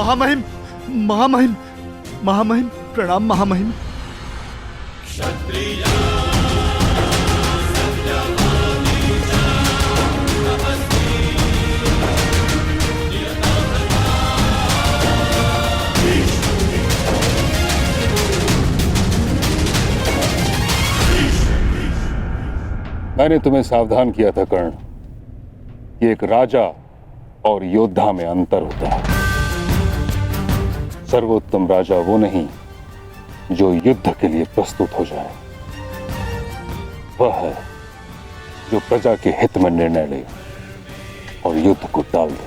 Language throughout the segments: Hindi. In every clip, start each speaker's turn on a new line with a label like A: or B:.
A: महामहिम, महामहिम, महामहिम, प्रणाम महामहिम।
B: मैंने तुम्हें सावधान किया था कर्ण कि एक राजा और योद्धा में अंतर होता है। सर्वोत्तम राजा वो नहीं जो युद्ध के लिए प्रस्तुत हो जाए, वह है जो प्रजा के हित में निर्णय ले और युद्ध को टाल दे।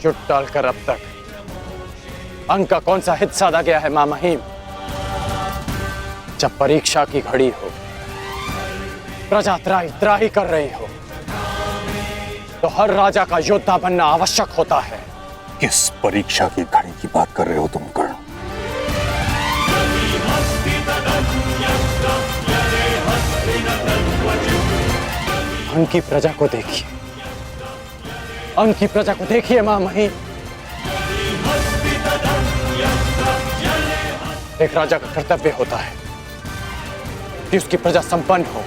C: युद्ध टालकर अब तक अंग का कौन सा हित साधा गया है महामहिम? जब परीक्षा की घड़ी हो, प्रजा त्राही त्राही कर रही हो, तो हर राजा का योद्धा बनना आवश्यक होता है।
B: किस परीक्षा की घड़ी की बात कर रहे हो तुम कर्ण?
C: अंग की प्रजा को देखिए, अंग की प्रजा को देखिए महामहिम। एक राजा का कर्तव्य होता है कि उसकी प्रजा संपन्न हो,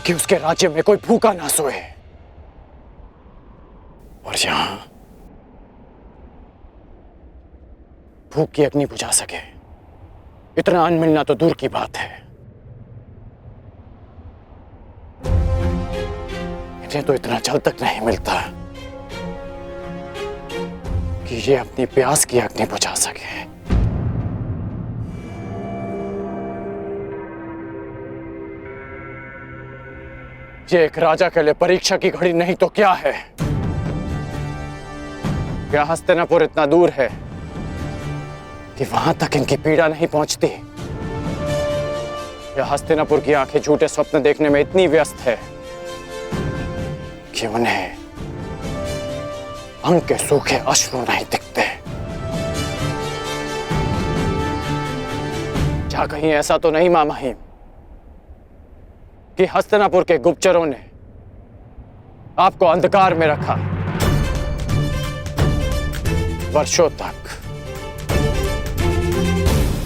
C: कि उसके राज्य में कोई भूखा ना सोए। और यहां भूख की अग्नि बुझा सके इतना अन्न मिलना तो दूर की बात है। इन्हें तो इतना जल तक नहीं मिलता कि ये अपनी प्यास की अग्नि बुझा सके। ये एक राजा के लिए परीक्षा की घड़ी नहीं तो क्या है? क्या हस्तिनापुर इतना दूर है कि वहां तक इनकी पीड़ा नहीं पहुंचती? या हस्तिनापुर की आंखें झूठे स्वप्न देखने में इतनी व्यस्त है कि उन्हें अंग के सूखे अश्रु नहीं दिखते? क्या कहीं ऐसा तो नहीं महामहिम कि हस्तिनापुर के गुप्तचरों ने आपको अंधकार में रखा वर्षों तक,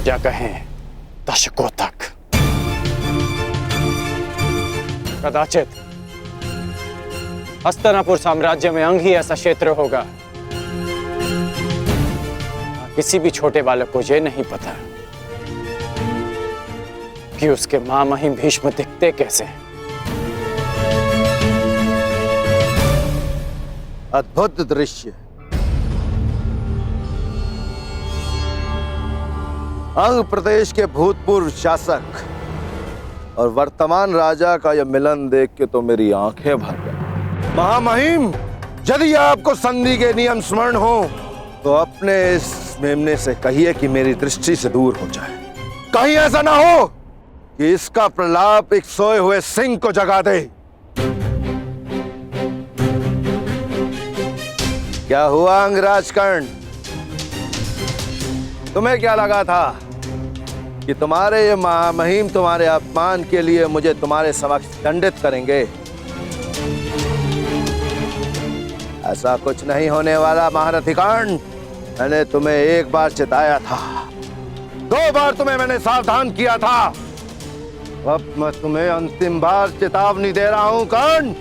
C: या कहें दशकों तक? कदाचित हस्तिनापुर साम्राज्य में अंग ही ऐसा क्षेत्र होगा, किसी भी छोटे बालक को यह नहीं पता कि उसके महामहिम भीष्म दिखते कैसे।
D: अद्भुत दृश्य। अंग प्रदेश के भूतपूर्व शासक और वर्तमान राजा का यह मिलन देख के तो मेरी आंखें भर गई। महामहिम, यदि आपको संधि के नियम स्मरण हो तो अपने इस मेमने से कहिए कि मेरी दृष्टि से दूर हो जाए। कहीं ऐसा ना हो कि इसका प्रलाप एक सोए हुए सिंह को जगा दे। क्या हुआ अंगराज कर्ण? तुम्हें क्या लगा था कि तुम्हारे ये महामहिम तुम्हारे अपमान के लिए मुझे तुम्हारे समक्ष दंडित करेंगे? ऐसा कुछ नहीं होने वाला महारथी कर्ण। मैंने तुम्हें एक बार चिताया था, 2 बार तुम्हें मैंने सावधान किया था, अब मैं तुम्हें अंतिम बार चेतावनी दे रहा हूं कर्ण।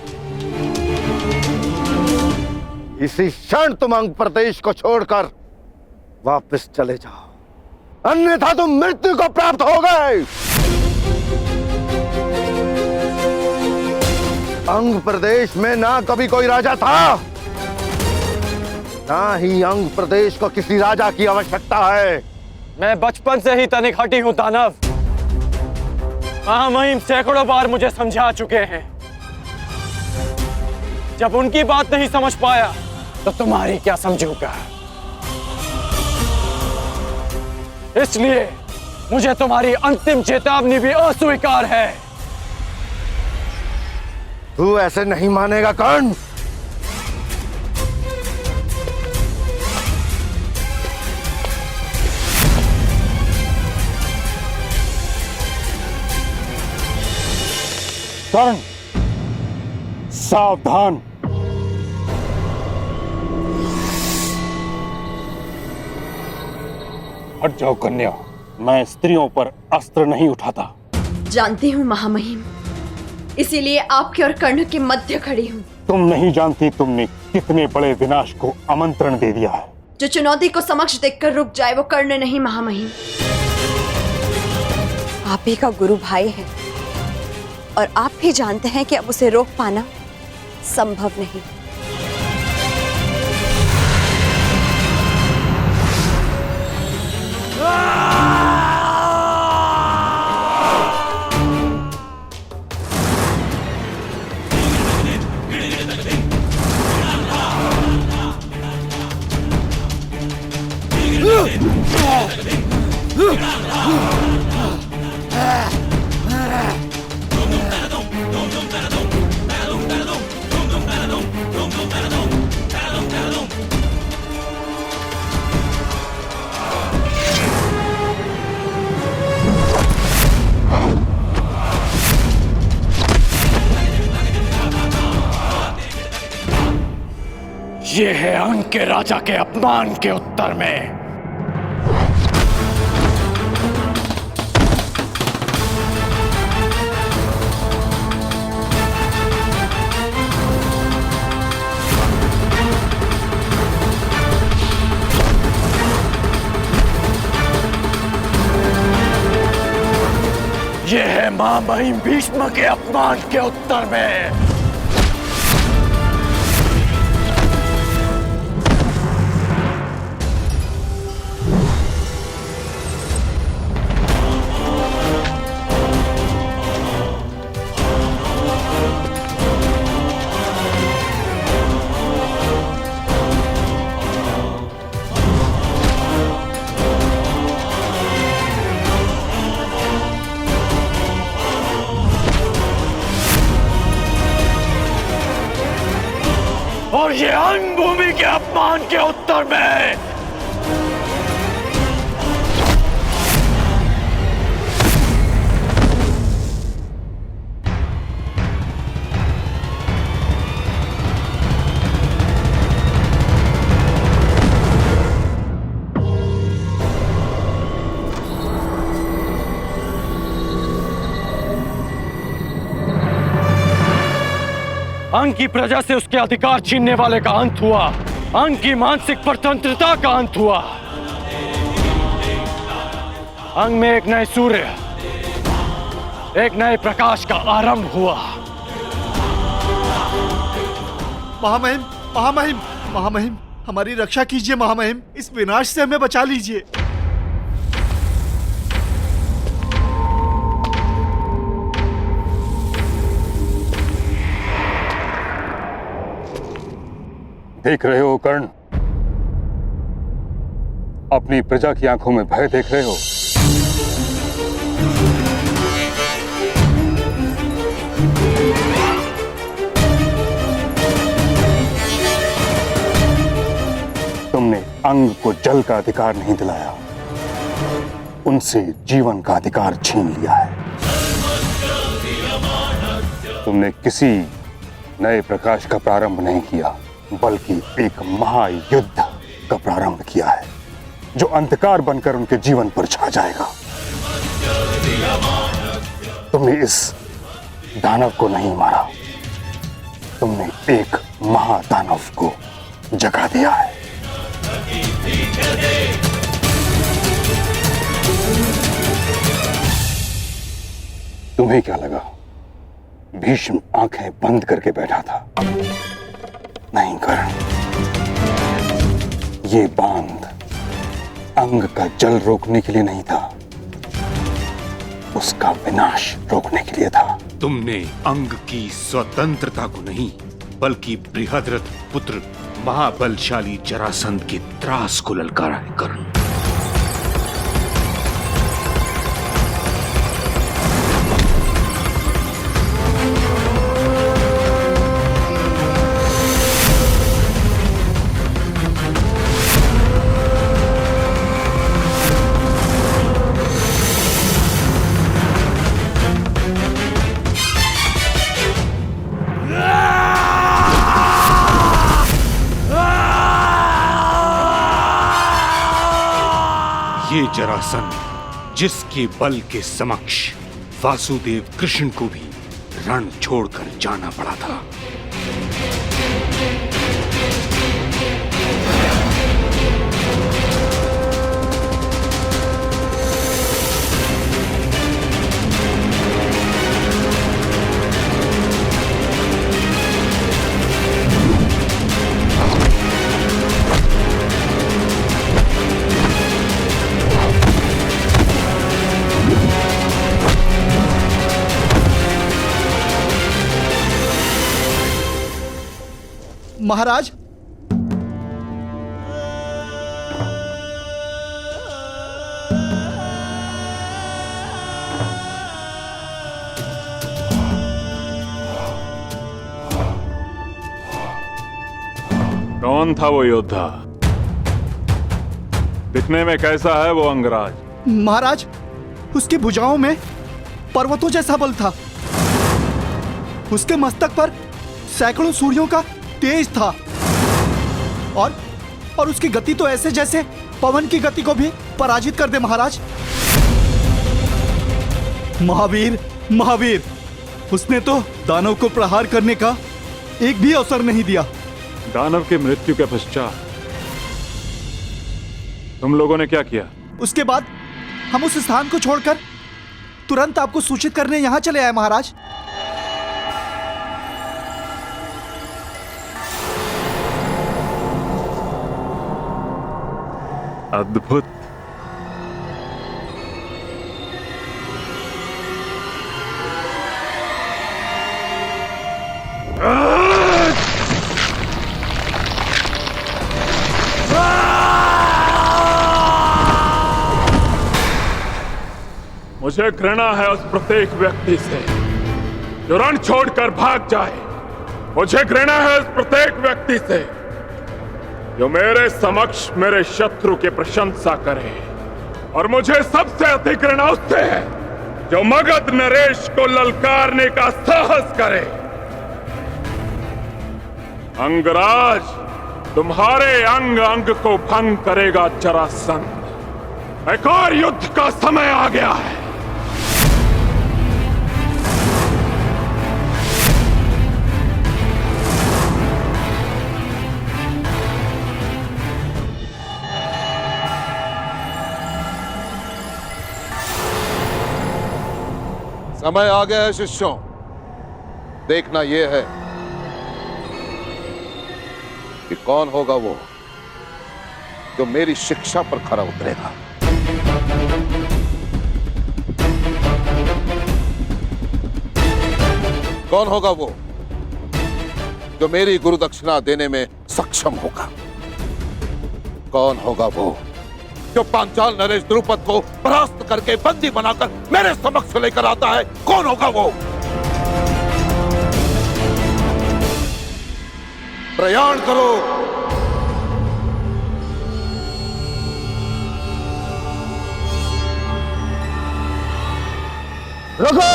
D: इसी क्षण तुम अंग प्रदेश को छोड़कर वापस चले जाओ, अन्यथा तुम मृत्यु को प्राप्त हो गए। अंग प्रदेश में ना कभी कोई राजा था, ना ही अंग प्रदेश को किसी राजा की आवश्यकता है।
C: मैं बचपन से ही तनिक हटी हूं दानव। महामहिम सैकड़ों बार मुझे समझा चुके हैं। जब उनकी बात नहीं समझ पाया तो तुम्हारी क्या समझूंगा? इसलिए मुझे तुम्हारी अंतिम चेतावनी भी अस्वीकार है।
D: तू ऐसे नहीं मानेगा कर्ण।
B: कर्ण, सावधान। हट जाओ कन्या। मैं स्त्रियों पर अस्त्र नहीं उठाता।
E: जानती हूँ महामहिम, इसीलिए आपके और कर्ण के मध्य खड़ी हूँ।
B: तुम नहीं जानती तुमने कितने बड़े विनाश को आमंत्रण दे दिया है।
E: जो चुनौती को समक्ष देखकर रुक जाए वो कर्ण नहीं महामहिम। आप ही का गुरु भाई है और आप भी जानते हैं कि अब उसे रोक पाना संभव नहीं।
C: ये है अंग के राजा के अपमान के उत्तर में। ये है महामहिम भीष्म के अपमान के उत्तर में। और ये अंग भूमि के अपमान के उत्तर में। अंग की प्रजा से उसके अधिकार छीनने वाले का अंत हुआ। अंग की मानसिक स्वतंत्रता का अंत हुआ। अंग में एक नए सूर्य, एक नए प्रकाश का आरंभ हुआ।
A: महामहिम, महामहिम, महामहिम, हमारी रक्षा कीजिए महामहिम। इस विनाश से हमें बचा लीजिए।
B: देख रहे हो कर्ण, अपनी प्रजा की आंखों में भय देख रहे हो। तुमने अंग को जल का अधिकार नहीं दिलाया, उनसे जीवन का अधिकार छीन लिया है। तुमने किसी नए प्रकाश का प्रारंभ नहीं किया, बल्कि एक महायुद्ध का प्रारंभ किया है जो अंधकार बनकर उनके जीवन पर छा जाएगा। तुमने इस दानव को नहीं मारा, तुमने एक महादानव को जगा दिया है। तुम्हें क्या लगा भीष्म आंखें बंद करके बैठा था? नहीं कर्ण, ये बांध अंग का जल रोकने के लिए नहीं था, उसका विनाश रोकने के लिए था।
F: तुमने अंग की स्वतंत्रता को नहीं, बल्कि बृहद्रथ पुत्र महाबलशाली जरासंध के त्रास को ललकारा है कर्ण। जरासंध, जिसके बल के समक्ष वासुदेव कृष्ण को भी रण छोड़कर जाना पड़ा था।
A: महाराज,
B: कौन था वो योद्धा? दिखने में कैसा है वो अंगराज?
A: महाराज, उसकी भुजाओं में पर्वतों जैसा बल था। उसके मस्तक पर सैकड़ों सूर्यों का तेज था और उसकी गति तो ऐसे जैसे पवन की गति को भी पराजित कर दे। महाराज, महावीर, महावीर, उसने तो दानव को प्रहार करने का एक भी अवसर नहीं दिया।
B: दानव की मृत्यु के पश्चात तुम लोगों ने क्या किया?
A: उसके बाद हम उस स्थान को छोड़कर तुरंत आपको सूचित करने यहां चले आए। महाराज,
B: अद्भुत। मुझे घृणा है उस प्रत्येक व्यक्ति से जो रण छोड़कर भाग जाए। मुझे घृणा है उस प्रत्येक व्यक्ति से जो मेरे समक्ष मेरे शत्रु की प्रशंसा करे, और मुझे सबसे अधिक घृणा उससे है जो मगध नरेश को ललकारने का साहस करे। अंगराज, तुम्हारे अंग अंग को भंग करेगा जरासंध। एक और युद्ध का समय आ गया है।
D: समय आ गया है शिष्यों। देखना यह है कि कौन होगा वो जो मेरी शिक्षा पर खरा उतरेगा। कौन होगा वो जो मेरी गुरु दक्षिणा देने में सक्षम होगा। कौन होगा वो जो पांचाल नरेश द्रुपद को परास्त करके बंदी बनाकर मेरे समक्ष लेकर आता है। कौन होगा वो? प्रयाण करो।
C: रुको!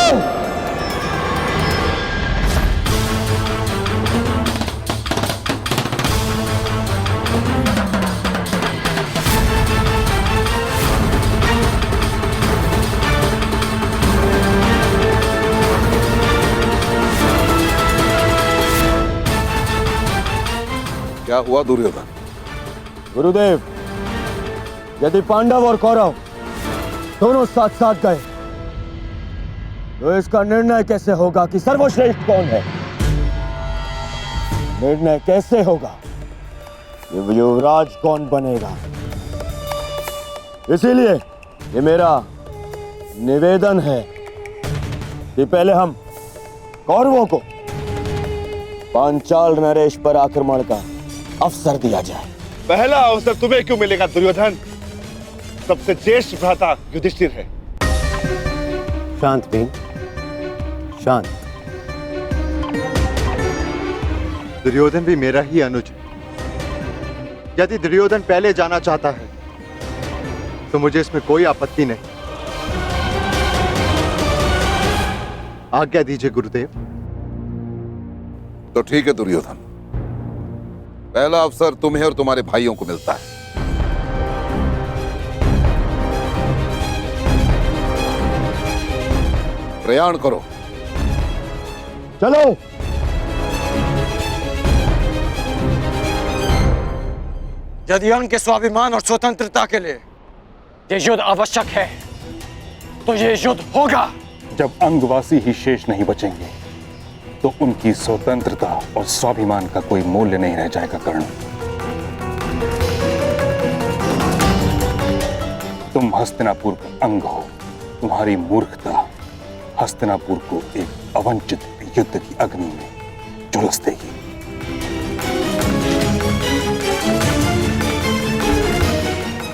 D: क्या हुआ दुर्योधन?
C: गुरुदेव, यदि पांडव और कौरव दोनों साथ साथ गए तो इसका निर्णय कैसे होगा कि सर्वश्रेष्ठ कौन है? निर्णय कैसे होगा कि युवराज कौन बनेगा? इसीलिए ये मेरा निवेदन है कि पहले हम कौरवों को पांचाल नरेश पर आक्रमण का अवसर दिया जाए।
G: पहला अवसर तुम्हें क्यों मिलेगा दुर्योधन? सबसे ज्येष्ठ भ्राता युधिष्ठिर है।
C: शांत भीम, शांत।
G: दुर्योधन भी मेरा ही अनुज है। यदि दुर्योधन पहले जाना चाहता है तो मुझे इसमें कोई आपत्ति नहीं। आज्ञा दीजिए गुरुदेव।
D: तो ठीक है दुर्योधन, पहला अवसर तुम्हें और तुम्हारे भाइयों को मिलता है। प्रयाण करो।
C: चलो।
H: यदि अंग के स्वाभिमान और स्वतंत्रता के लिए ये युद्ध आवश्यक है तो ये युद्ध होगा।
B: जब अंगवासी ही शेष नहीं बचेंगे तो उनकी स्वतंत्रता और स्वाभिमान का कोई मूल्य नहीं रह जाएगा कर्ण। तुम हस्तिनापुर का अंग हो। तुम्हारी मूर्खता हस्तिनापुर को एक अवंचित युद्ध की अग्नि में झुलस देगी।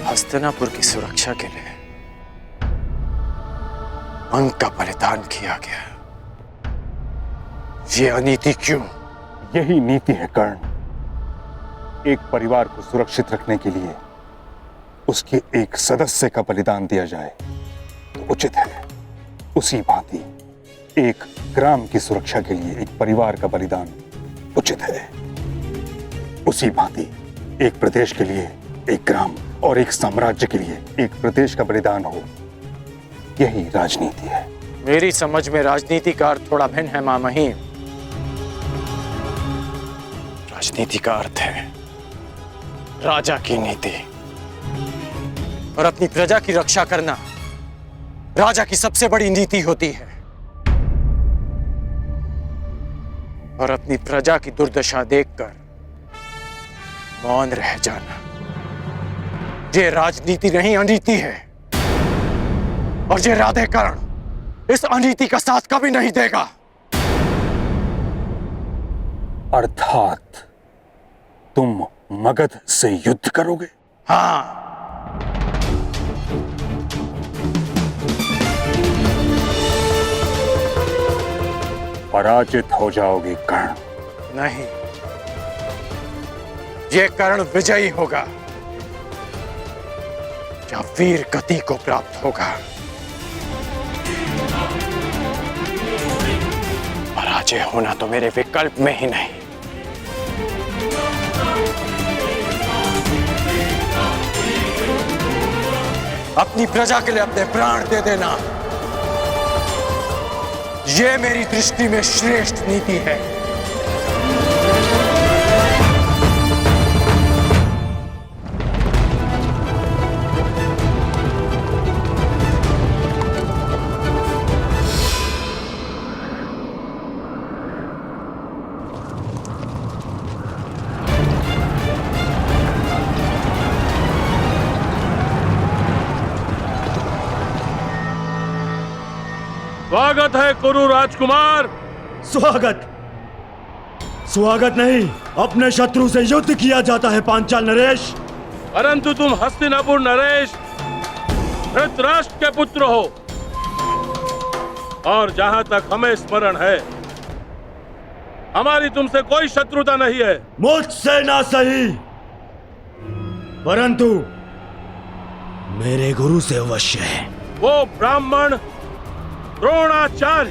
H: हस्तिनापुर की सुरक्षा के लिए अंग का बलिदान किया गया। ये अनीति क्यों?
B: यही नीति है कर्ण। एक परिवार को सुरक्षित रखने के लिए उसके एक सदस्य का बलिदान दिया जाए तो उचित है। उसी भांति एक ग्राम की सुरक्षा के लिए एक परिवार का बलिदान उचित है। उसी भांति एक प्रदेश के लिए एक ग्राम और एक साम्राज्य के लिए एक प्रदेश का बलिदान हो। यही राजनीति है।
H: मेरी समझ में राजनीति का अर्थ थोड़ा भिन्न है मां महिम। राजनीति का अर्थ है राजा की नीति, और अपनी प्रजा की रक्षा करना राजा की सबसे बड़ी नीति होती है। और अपनी प्रजा की दुर्दशा देखकर मौन रह जाना ये राजनीति नहीं, अनीति है। और ये राधे कर्ण इस अनीति का साथ कभी नहीं देगा।
B: अर्थात तुम मगध से युद्ध करोगे?
H: हाँ,
B: पराजित हो जाओगे कर्ण।
H: नहीं, ये कर्ण विजयी होगा या वीर गति को प्राप्त होगा। पराजय होना तो मेरे विकल्प में ही नहीं। अपनी प्रजा के लिए अपने प्राण दे देना ये मेरी दृष्टि में श्रेष्ठ नीति है।
I: स्वागत है कुरु राजकुमार।
C: स्वागत स्वागत नहीं, अपने शत्रु से युद्ध किया जाता है पांचाल नरेश।
I: परंतु तुम हस्तिनापुर नरेश धृतराष्ट्र के पुत्र हो, और जहां तक हमें स्मरण है हमारी तुमसे कोई शत्रुता नहीं है।
C: मुझसे ना सही, परंतु मेरे गुरु से अवश्य है।
I: वो ब्राह्मण द्रोणाचार्य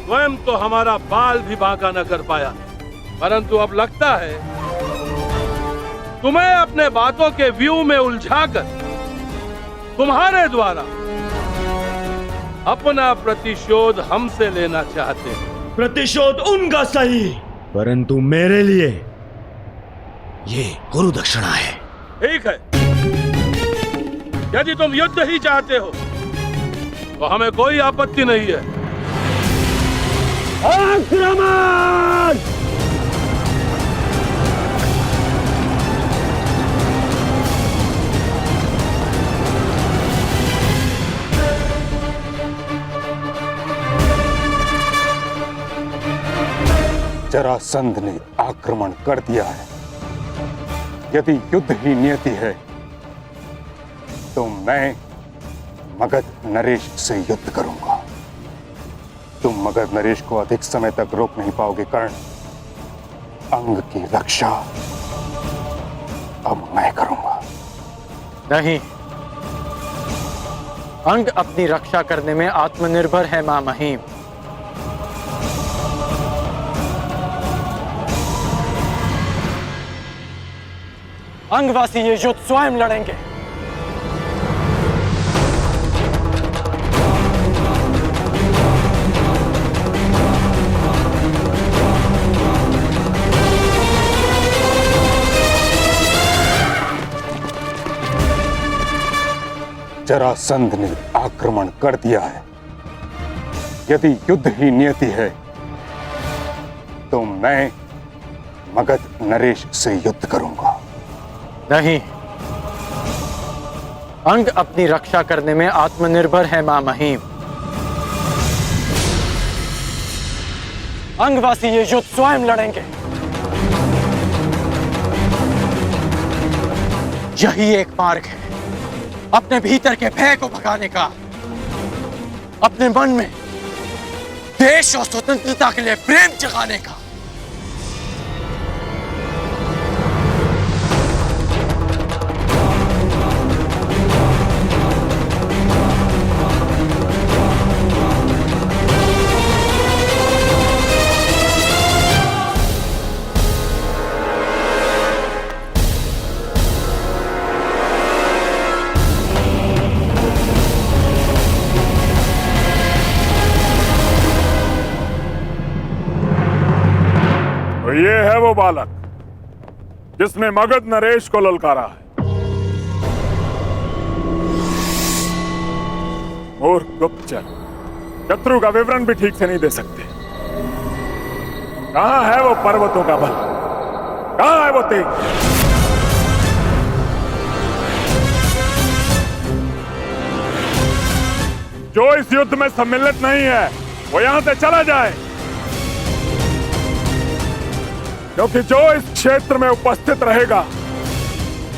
I: स्वयं तो हमारा बाल भी बांका न कर पाया, परंतु अब लगता है तुम्हें अपने बातों के व्यू में उलझाकर तुम्हारे द्वारा अपना प्रतिशोध हमसे लेना चाहते हैं।
C: प्रतिशोध उनका सही, परंतु मेरे लिए ये गुरु दक्षिणा है।
I: ठीक है, यदि तुम युद्ध ही चाहते हो तो हमें कोई आपत्ति नहीं है।
C: आक्रमण!
B: जरासंध ने आक्रमण कर दिया है। यदि युद्ध ही नियति है तो मैं मगध नरेश से युद्ध करूंगा। तुम मगध नरेश को अधिक समय तक रोक नहीं पाओगे कर्ण। अंग की रक्षा अब मैं करूंगा।
H: नहीं, अंग अपनी रक्षा करने में आत्मनिर्भर है मां महिम। अंगवासी ये युद्ध स्वयं लड़ेंगे।
B: जरासंध ने आक्रमण कर दिया है। यदि युद्ध ही नियति है तो मैं मगध नरेश से युद्ध करूंगा।
H: नहीं, अंग अपनी रक्षा करने में आत्मनिर्भर है मां महिम। अंगवासी ये युद्ध स्वयं लड़ेंगे। यही एक मार्ग है अपने भीतर के भय को भगाने का, अपने मन में देश और स्वतंत्रता के लिए प्रेम जगाने का।
J: तो ये है वो बालक जिसने मगध नरेश को ललकारा है। मूर्ख गुप्तचर, शत्रु का विवरण भी ठीक से नहीं दे सकते। कहां है वो पर्वतों का बल? कहां है वो तेज? जो इस युद्ध में सम्मिलित नहीं है वो यहां से चला जाए, क्योंकि जो इस क्षेत्र में उपस्थित रहेगा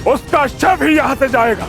J: उसका शव ही यहां से जाएगा।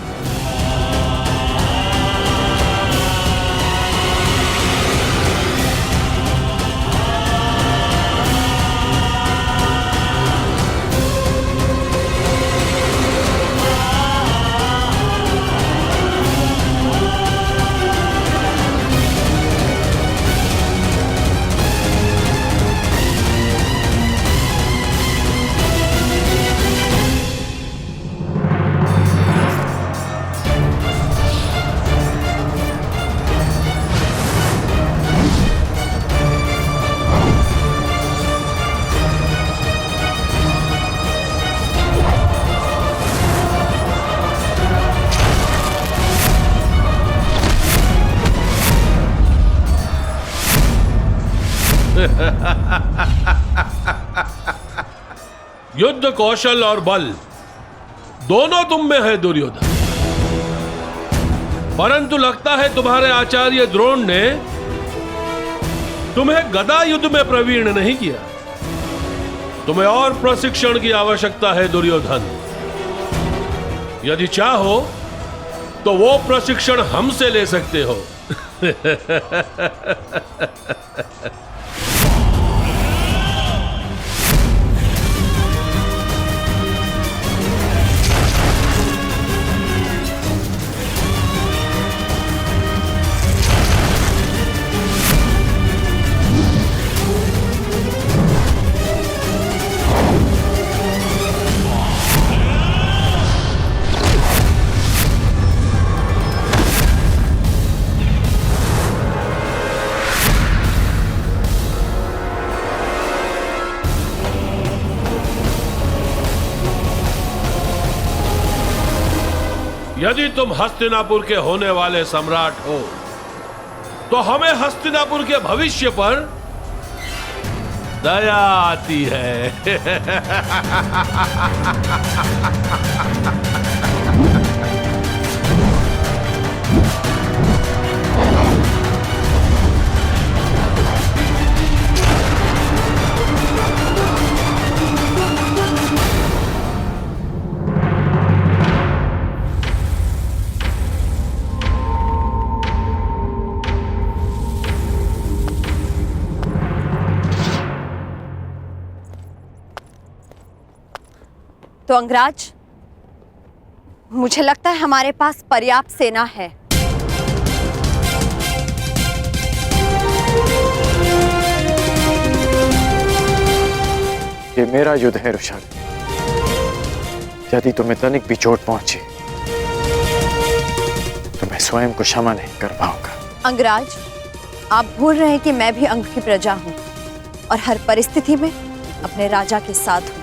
I: युद्ध कौशल और बल दोनों तुम में है दुर्योधन, परंतु लगता है तुम्हारे आचार्य द्रोण ने तुम्हें गदा युद्ध में प्रवीण नहीं किया। तुम्हें और प्रशिक्षण की आवश्यकता है दुर्योधन। यदि चाहो तो वो प्रशिक्षण हमसे ले सकते हो। यदि तुम हस्तिनापुर के होने वाले सम्राट हो तो हमें हस्तिनापुर के भविष्य पर दया आती है।
E: तो अंगराज, मुझे लगता है हमारे पास पर्याप्त सेना है।
H: ये मेरा युद्ध है रुशाल। यदि तुम्हें तनिक भी चोट पहुंची तो मैं स्वयं को क्षमा नहीं कर पाऊंगा।
E: अंगराज, आप भूल रहे हैं कि मैं भी अंग की प्रजा हूं और हर परिस्थिति में अपने राजा के साथ हूं।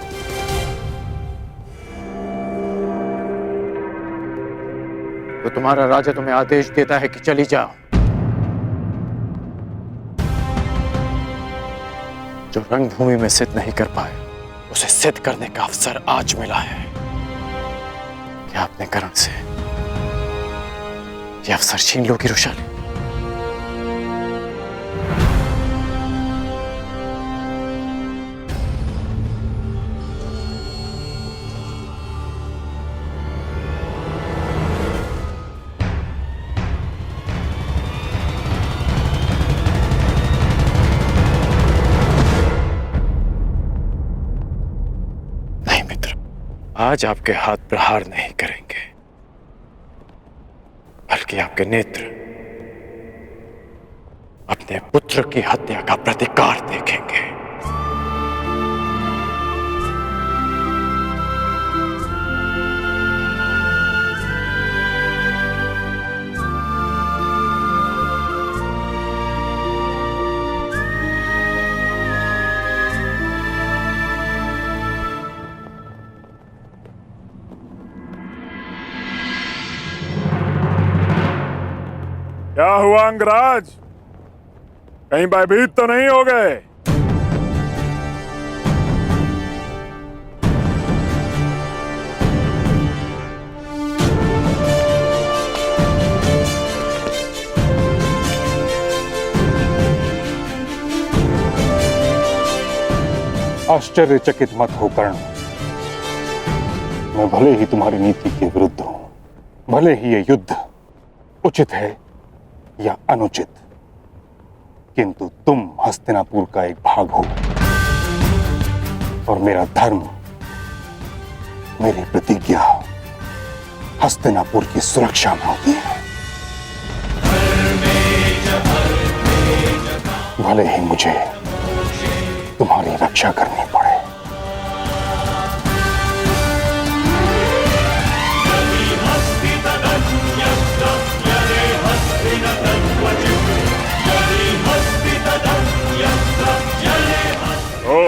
H: तो तुम्हारा राजा तुम्हें आदेश देता है कि चली जाओ। जो रणभूमि में सिद्ध नहीं कर पाए उसे सिद्ध करने का अवसर आज मिला है। क्या अपने कर्ण से ये अवसर छीन लोगी रुशाली? आज आपके हाथ प्रहार नहीं करेंगे, बल्कि आपके नेत्र अपने पुत्र की हत्या का प्रतिकार देखेंगे।
J: क्या हुआ अंगराज, कहीं भयभीत तो नहीं हो गए?
B: आश्चर्यचकित मत हो कर्ण। मैं भले ही तुम्हारी नीति के विरुद्ध हूं, भले ही ये युद्ध उचित है या अनुचित, किंतु तुम हस्तिनापुर का एक भाग हो और मेरा धर्म, मेरी प्रतिज्ञा हस्तिनापुर की सुरक्षा में होती है। भले ही मुझे तुम्हारी रक्षा करनी पड़े।
J: ओ,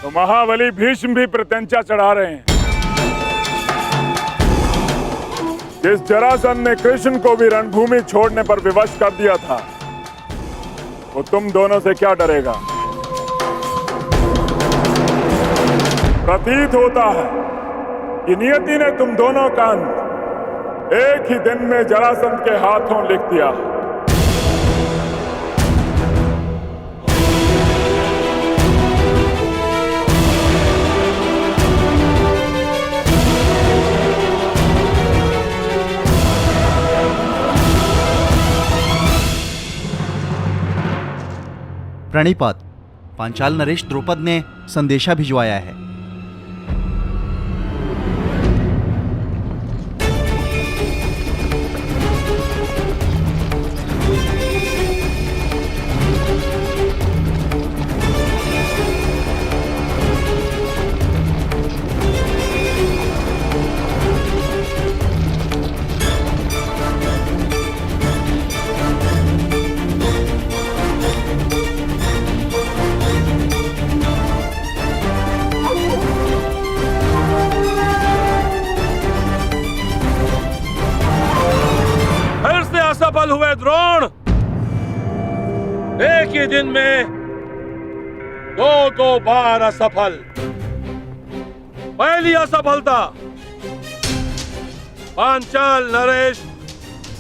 J: तो महाबली भीष्म भी प्रत्यंचा चढ़ा रहे हैं। जिस जरासंध ने कृष्ण को भी रणभूमि छोड़ने पर विवश कर दिया था, वो तुम दोनों से क्या डरेगा? प्रतीत होता है कि नियति ने तुम दोनों का अंत एक ही दिन में जरासंध के हाथों लिख दिया।
A: प्रणिपात, पांचाल नरेश द्रुपद ने संदेशा भिजवाया है।
I: असफल हुए द्रोण। एक ही दिन में दो बार असफल। पहली असफलता पांचाल नरेश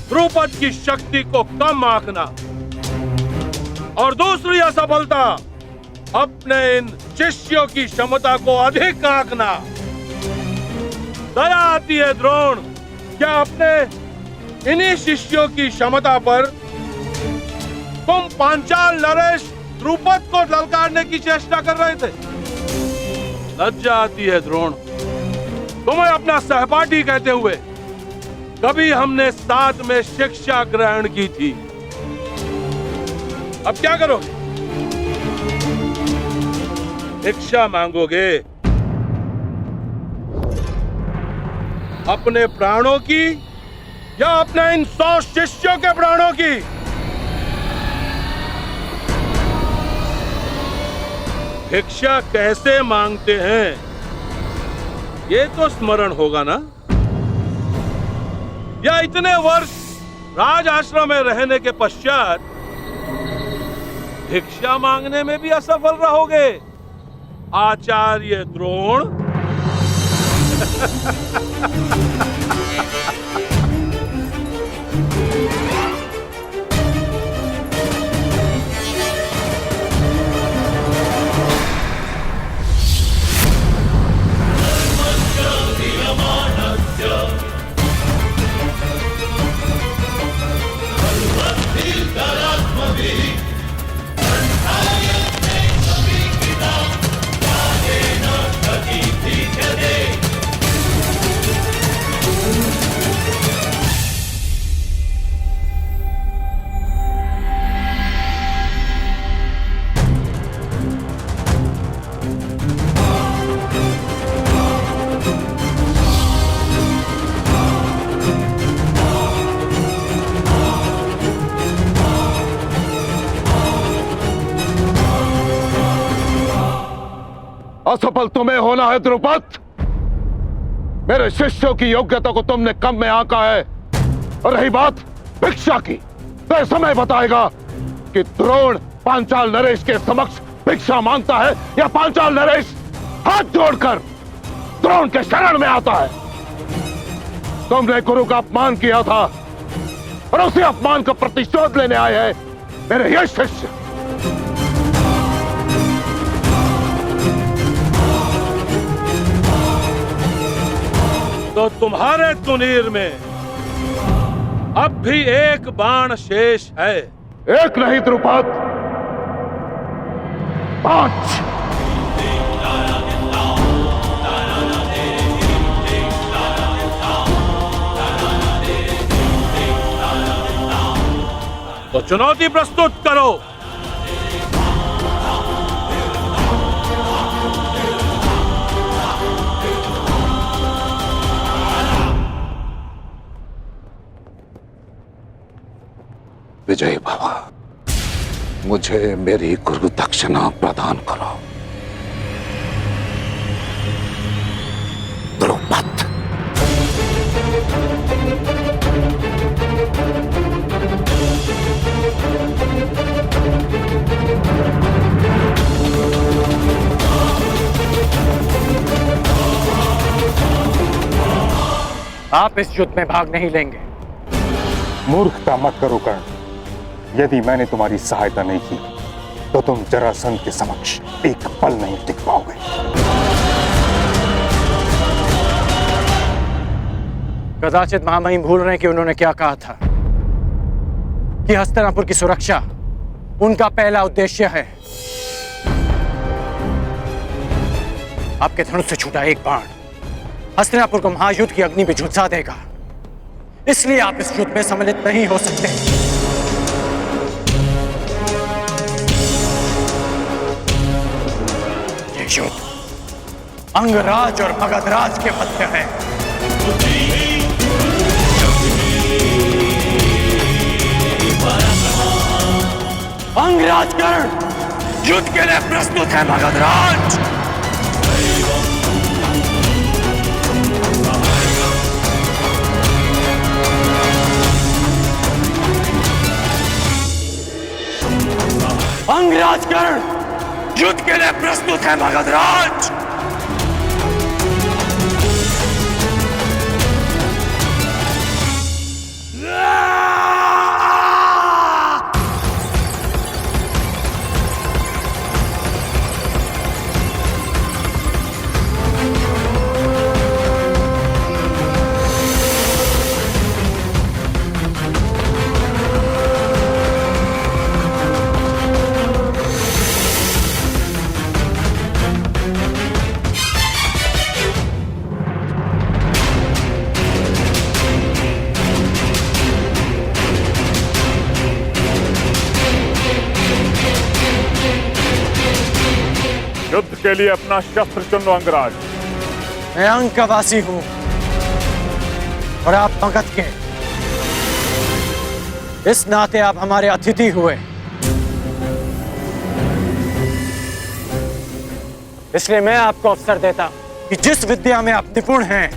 I: द्रुपद की शक्ति को कम आंकना, और दूसरी असफलता अपने इन शिष्यों की क्षमता को अधिक आंकना। दया आती है द्रोण, क्या अपने इन्हीं शिष्यों की क्षमता पर तुम पांचाल नरेश द्रुपद को ललकारने की चेष्टा कर रहे थे? लज्जा आती है द्रोण, तुम्हें अपना सहपाठी कहते हुए। कभी हमने साथ में शिक्षा ग्रहण की थी, अब क्या करोगे? भिक्षा मांगोगे? अपने प्राणों की या अपने इन 100 शिष्यों के प्राणों की? भिक्षा कैसे मांगते हैं ये तो स्मरण होगा ना? या इतने वर्ष राज आश्रम में रहने के पश्चात भिक्षा मांगने में भी असफल रहोगे आचार्य द्रोण?
B: असफल तुम्हें होना है द्रुपद। मेरे शिष्यों की योग्यता को तुमने कम में आंका है। और रही बात भिक्षा की, तो समय बताएगा कि द्रोण पांचाल नरेश के समक्ष भिक्षा मांगता है या पांचाल नरेश हाथ जोड़कर द्रोण के शरण में आता है। तुमने गुरु का अपमान किया था और उसी अपमान का प्रतिशोध लेने आए हैं मेरे ये शिष्य।
I: तो तुम्हारे तुनीर में अब भी एक बाण शेष है।
B: एक नहीं द्रुपद, 5।
I: तो चुनौती प्रस्तुत करो।
B: विजय बाबा, मुझे मेरी गुरु दक्षिणा प्रदान करो। द्रुपद।
H: आप इस युद्ध में भाग नहीं लेंगे।
B: मूर्खता मत करो कर्ण। यदि मैंने तुम्हारी सहायता नहीं की तो तुम जरासंध के समक्ष एक पल नहीं टिक पाओगे।
H: कदाचित महामहिम भूल रहे हैं कि उन्होंने क्या कहा था कि हस्तिनापुर की सुरक्षा उनका पहला उद्देश्य है। आपके धनुष से छूटा एक बाण हस्तिनापुर को महायुद्ध की अग्नि में झुलसा देगा। इसलिए आप इस युद्ध में सम्मिलित नहीं हो सकते। युद्ध अंगराज और मगधराज के मध्य है। अंगराज कर्ण युद्ध के लिए प्रस्तुत है मगधराज। अंगराज कर्ण युद्ध के लिए प्रस्तुत है मगधराज।
J: युद्ध के लिए अपना शस्त्र चुन लो अंगराज।
H: मैं अंक का वासी हूं और आप मगध के। इस नाते आप हमारे अतिथि हुए, इसलिए मैं आपको अवसर देता कि जिस विद्या में आप निपुण हैं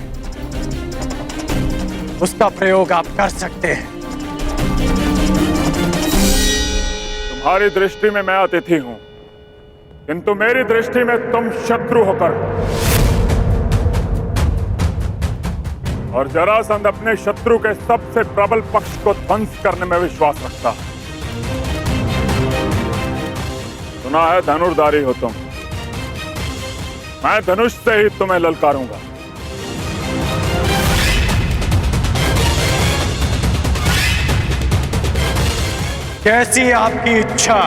H: उसका प्रयोग आप कर सकते हैं।
J: तुम्हारी दृष्टि में मैं अतिथि हूं, किंतु मेरी दृष्टि में तुम शत्रु होकर, और जरासंध अपने शत्रु के सबसे प्रबल पक्ष को ध्वंस करने में विश्वास रखता है। सुना है धनुर्धारी हो तुम, मैं धनुष से ही तुम्हें ललकारूंगा।
H: कैसी आपकी इच्छा।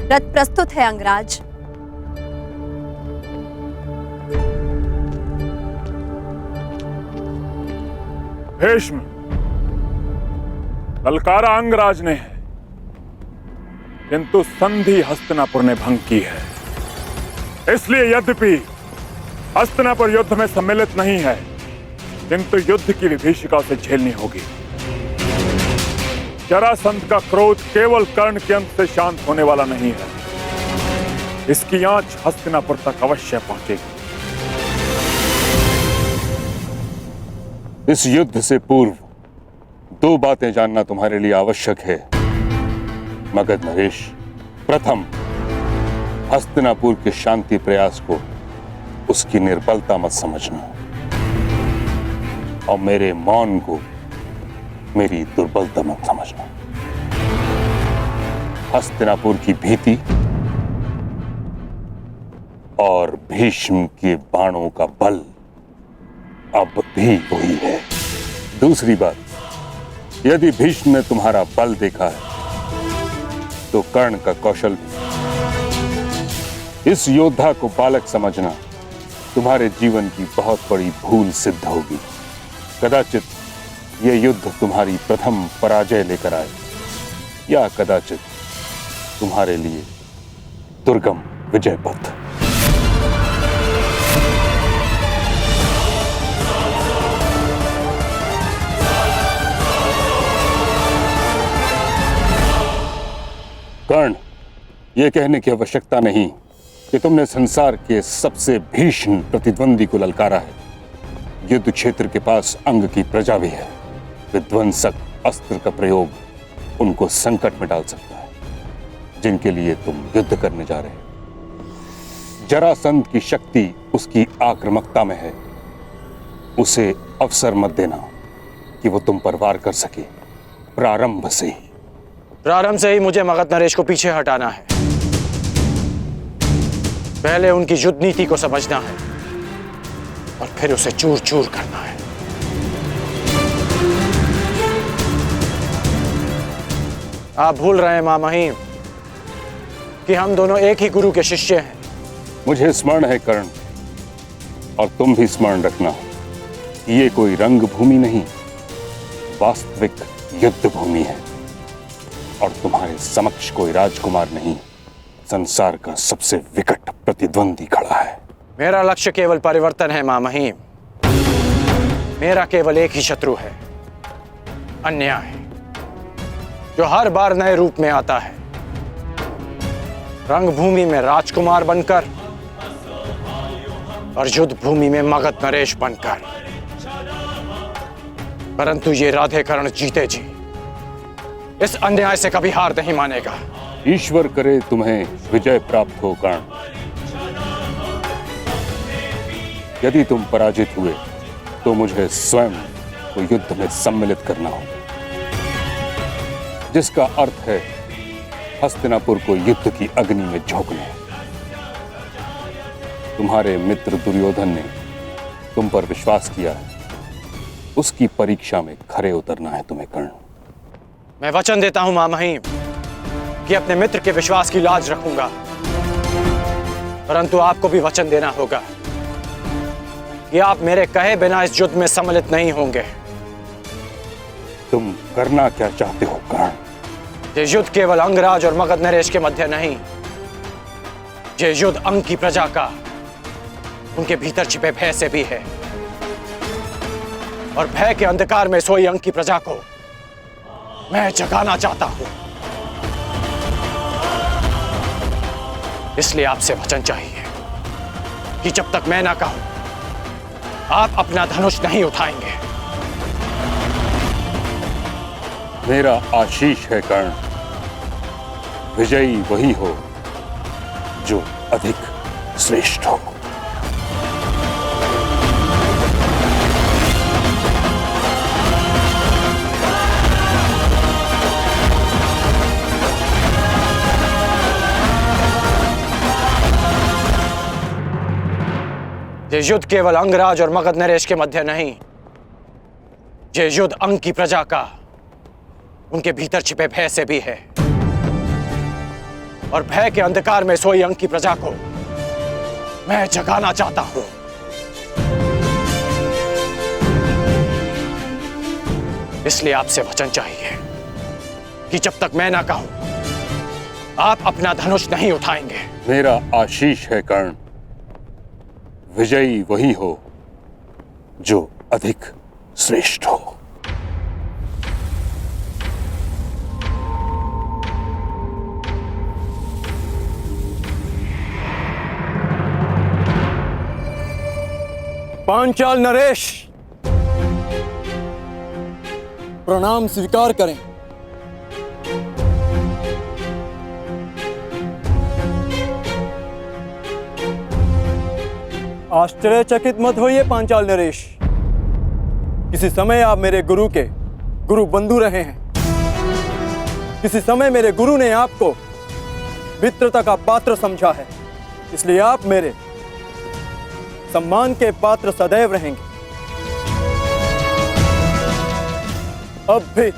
E: रथ प्रस्तुत है अंगराज।
J: भीष्म, ललकारा अंगराज ने है, किंतु संधि हस्तिनापुर ने भंग की है। इसलिए यद्यपि हस्तिनापुर युद्ध में सम्मिलित नहीं है, किंतु युद्ध की विभीषिका उसे झेलनी होगी। जरासंध का क्रोध केवल कर्ण के अंत से शांत होने वाला नहीं है, इसकी आंच हस्तिनापुर तक अवश्य पहुंचेगी।
B: इस युद्ध से पूर्व दो बातें जानना तुम्हारे लिए आवश्यक है मगध नरेश। प्रथम, हस्तिनापुर के शांति प्रयास को उसकी निर्बलता मत समझना, और मेरे मौन को मेरी दुर्बलता मत समझना। हस्तिनापुर की भीति और भीष्म के बाणों का बल अब भी वही है। दूसरी बात, यदि भीष्म ने तुम्हारा बल देखा है तो कर्ण का कौशल भी। इस योद्धा को बालक समझना तुम्हारे जीवन की बहुत बड़ी भूल सिद्ध होगी। कदाचित यह युद्ध तुम्हारी प्रथम पराजय लेकर आए, या कदाचित तुम्हारे लिए दुर्गम विजय पथ। कर्ण, यह कहने की आवश्यकता नहीं कि तुमने संसार के सबसे भीषण प्रतिद्वंदी को ललकारा है। युद्ध क्षेत्र के पास अंग की प्रजा भी है। विध्वंसक अस्त्र का प्रयोग उनको संकट में डाल सकता है जिनके लिए तुम युद्ध करने जा रहे हो। जरासंध की शक्ति उसकी आक्रामकता में है। उसे अवसर मत देना कि वो तुम पर वार कर सके। प्रारंभ से ही
H: मुझे मगध नरेश को पीछे हटाना है। पहले उनकी युद्ध नीति को समझना है और फिर उसे चूर चूर करना है। आप भूल रहे हैं मां महिम कि हम दोनों एक ही गुरु के शिष्य हैं।
B: मुझे स्मरण है कर्ण, और तुम भी स्मरण रखना कि ये कोई रंग भूमि नहीं, वास्तविक युद्ध भूमि है। और तुम्हारे समक्ष कोई राजकुमार नहीं, संसार का सबसे विकट प्रतिद्वंदी खड़ा है।
H: मेरा लक्ष्य केवल परिवर्तन है मां महिम। मेरा केवल एक ही शत्रु है, अन्याय, जो हर बार नए रूप में आता है। रंगभूमि में राजकुमार बनकर और युद्ध भूमि में मगध नरेश बनकर। परंतु ये राधेकर्ण जीते जी इस अन्याय से कभी हार नहीं मानेगा।
B: ईश्वर करे तुम्हें विजय प्राप्त हो कर्ण। यदि तुम पराजित हुए तो मुझे स्वयं को युद्ध में सम्मिलित करना होगा, जिसका अर्थ है हस्तिनापुर को युद्ध की अग्नि में झोंकना। तुम्हारे मित्र दुर्योधन ने तुम पर विश्वास किया है, उसकी परीक्षा में खरे उतरना है तुम्हें कर्ण।
H: मैं वचन देता हूं मां महिम कि अपने मित्र के विश्वास की लाज रखूंगा, परंतु आपको भी वचन देना होगा कि आप मेरे कहे बिना इस युद्ध में सम्मिलित नहीं होंगे।
B: तुम करना क्या चाहते हो कर्ण?
H: ये युद्ध केवल अंगराज और मगध नरेश के मध्य नहीं, ये युद्ध अंग की प्रजा का, उनके भीतर छिपे भय से भी है। और भय के अंधकार में सोई अंग की प्रजा को मैं जगाना चाहता हूं। इसलिए आपसे वचन चाहिए कि जब तक मैं ना कहूं आप अपना धनुष नहीं उठाएंगे।
B: मेरा आशीष है कर्ण, विजयी वही हो जो अधिक श्रेष्ठ हो।
H: ये युद्ध केवल अंगराज और मगध नरेश के मध्य नहीं, ये युद्ध अंग की प्रजा का उनके भीतर छिपे भय से भी है। और भय के अंधकार में सोई अंग की प्रजा को मैं जगाना चाहता हूं। इसलिए आपसे वचन चाहिए कि जब तक मैं ना कहूं आप अपना धनुष नहीं उठाएंगे।
B: मेरा आशीष है कर्ण, विजयी वही हो जो अधिक श्रेष्ठ हो।
C: पांचाल नरेश, प्रणाम स्वीकार करें। आश्चर्यचकित मत होइए पांचाल नरेश, किसी समय आप मेरे गुरु के गुरु बंधु रहे हैं। किसी समय मेरे गुरु ने आपको मित्रता का पात्र समझा है, इसलिए आप मेरे सम्मान के पात्र सदैव रहेंगे। अब भी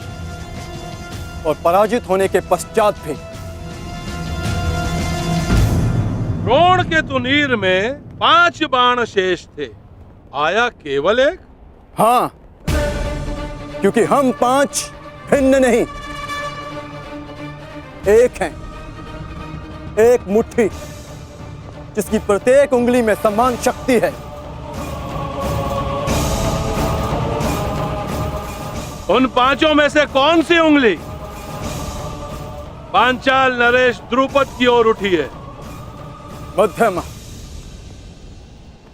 C: और पराजित होने के पश्चात भी।
I: द्रोण के तुनीर में 5 बाण शेष थे, आया केवल एक।
C: हाँ, क्योंकि हम 5 भिन्न नहीं, एक हैं, एक मुट्ठी जिसकी प्रत्येक उंगली में समान शक्ति है।
I: उन 5 में से कौन सी उंगली पांचाल नरेश द्रुपद की ओर उठी है?
C: मध्यमा।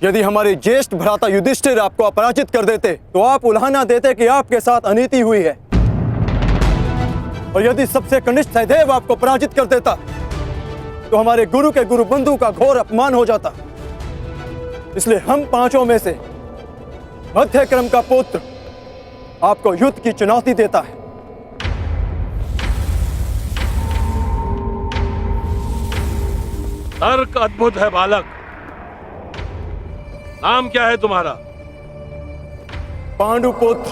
C: यदि हमारे ज्येष्ठ भ्राता युधिष्ठिर आपको अपराजित कर देते तो आप उल्हाना देते कि आपके साथ अनीति हुई है, और यदि सबसे कनिष्ठ सहदेव आपको पराजित कर देता तो हमारे गुरु के गुरु बंधु का घोर अपमान हो जाता। इसलिए हम 5 में से मध्य क्रम का पुत्र आपको युद्ध की चुनौती देता है।
I: तर्क अद्भुत है बालक। नाम क्या है तुम्हारा?
C: पांडुपुत्र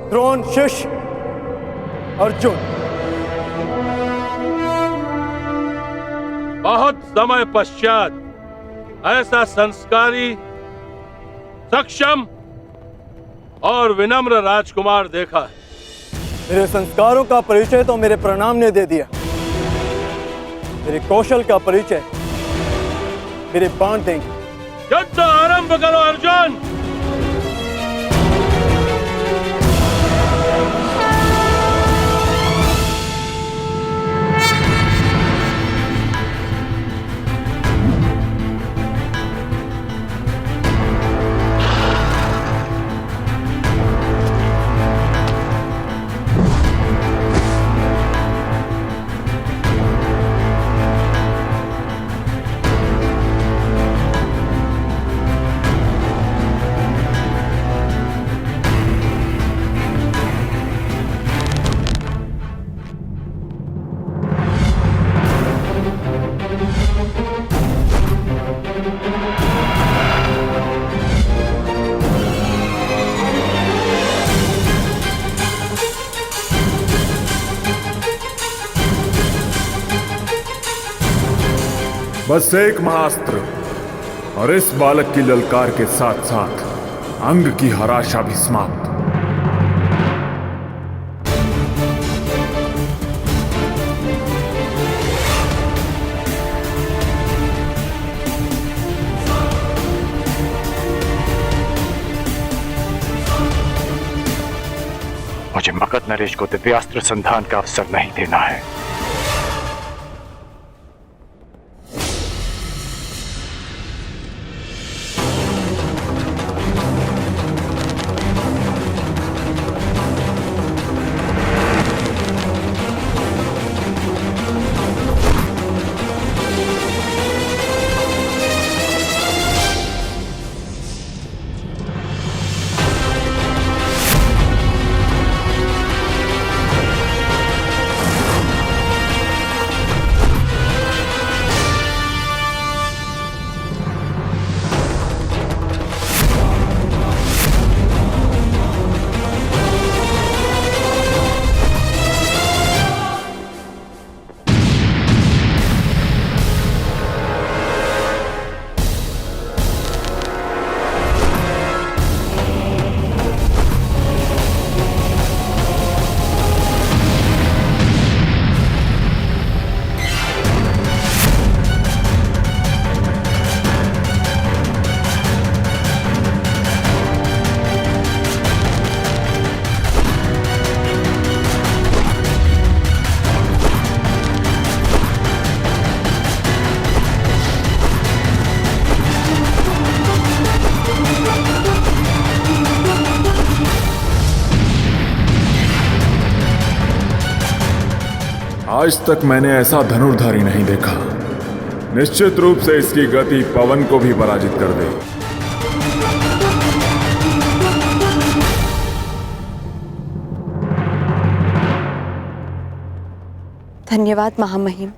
C: द्रोण शिष्य अर्जुन।
I: बहुत समय पश्चात ऐसा संस्कारी, सक्षम और विनम्र राजकुमार देखा है।
C: मेरे संस्कारों का परिचय तो मेरे प्रणाम ने दे दिया, मेरे कौशल का परिचय मेरे बाण देंगे।
I: युद्ध आरंभ करो अर्जुन।
J: बस एक महाअस्त्र और इस बालक की ललकार के साथ साथ अंग की हर आशा भी समाप्त।
H: मुझे मगध नरेश को दिव्यास्त्र संधान का अवसर नहीं देना है।
J: आज तक मैंने ऐसा धनुर्धारी नहीं देखा। निश्चित रूप से इसकी गति पवन को भी पराजित कर दे।
E: धन्यवाद महामहिम,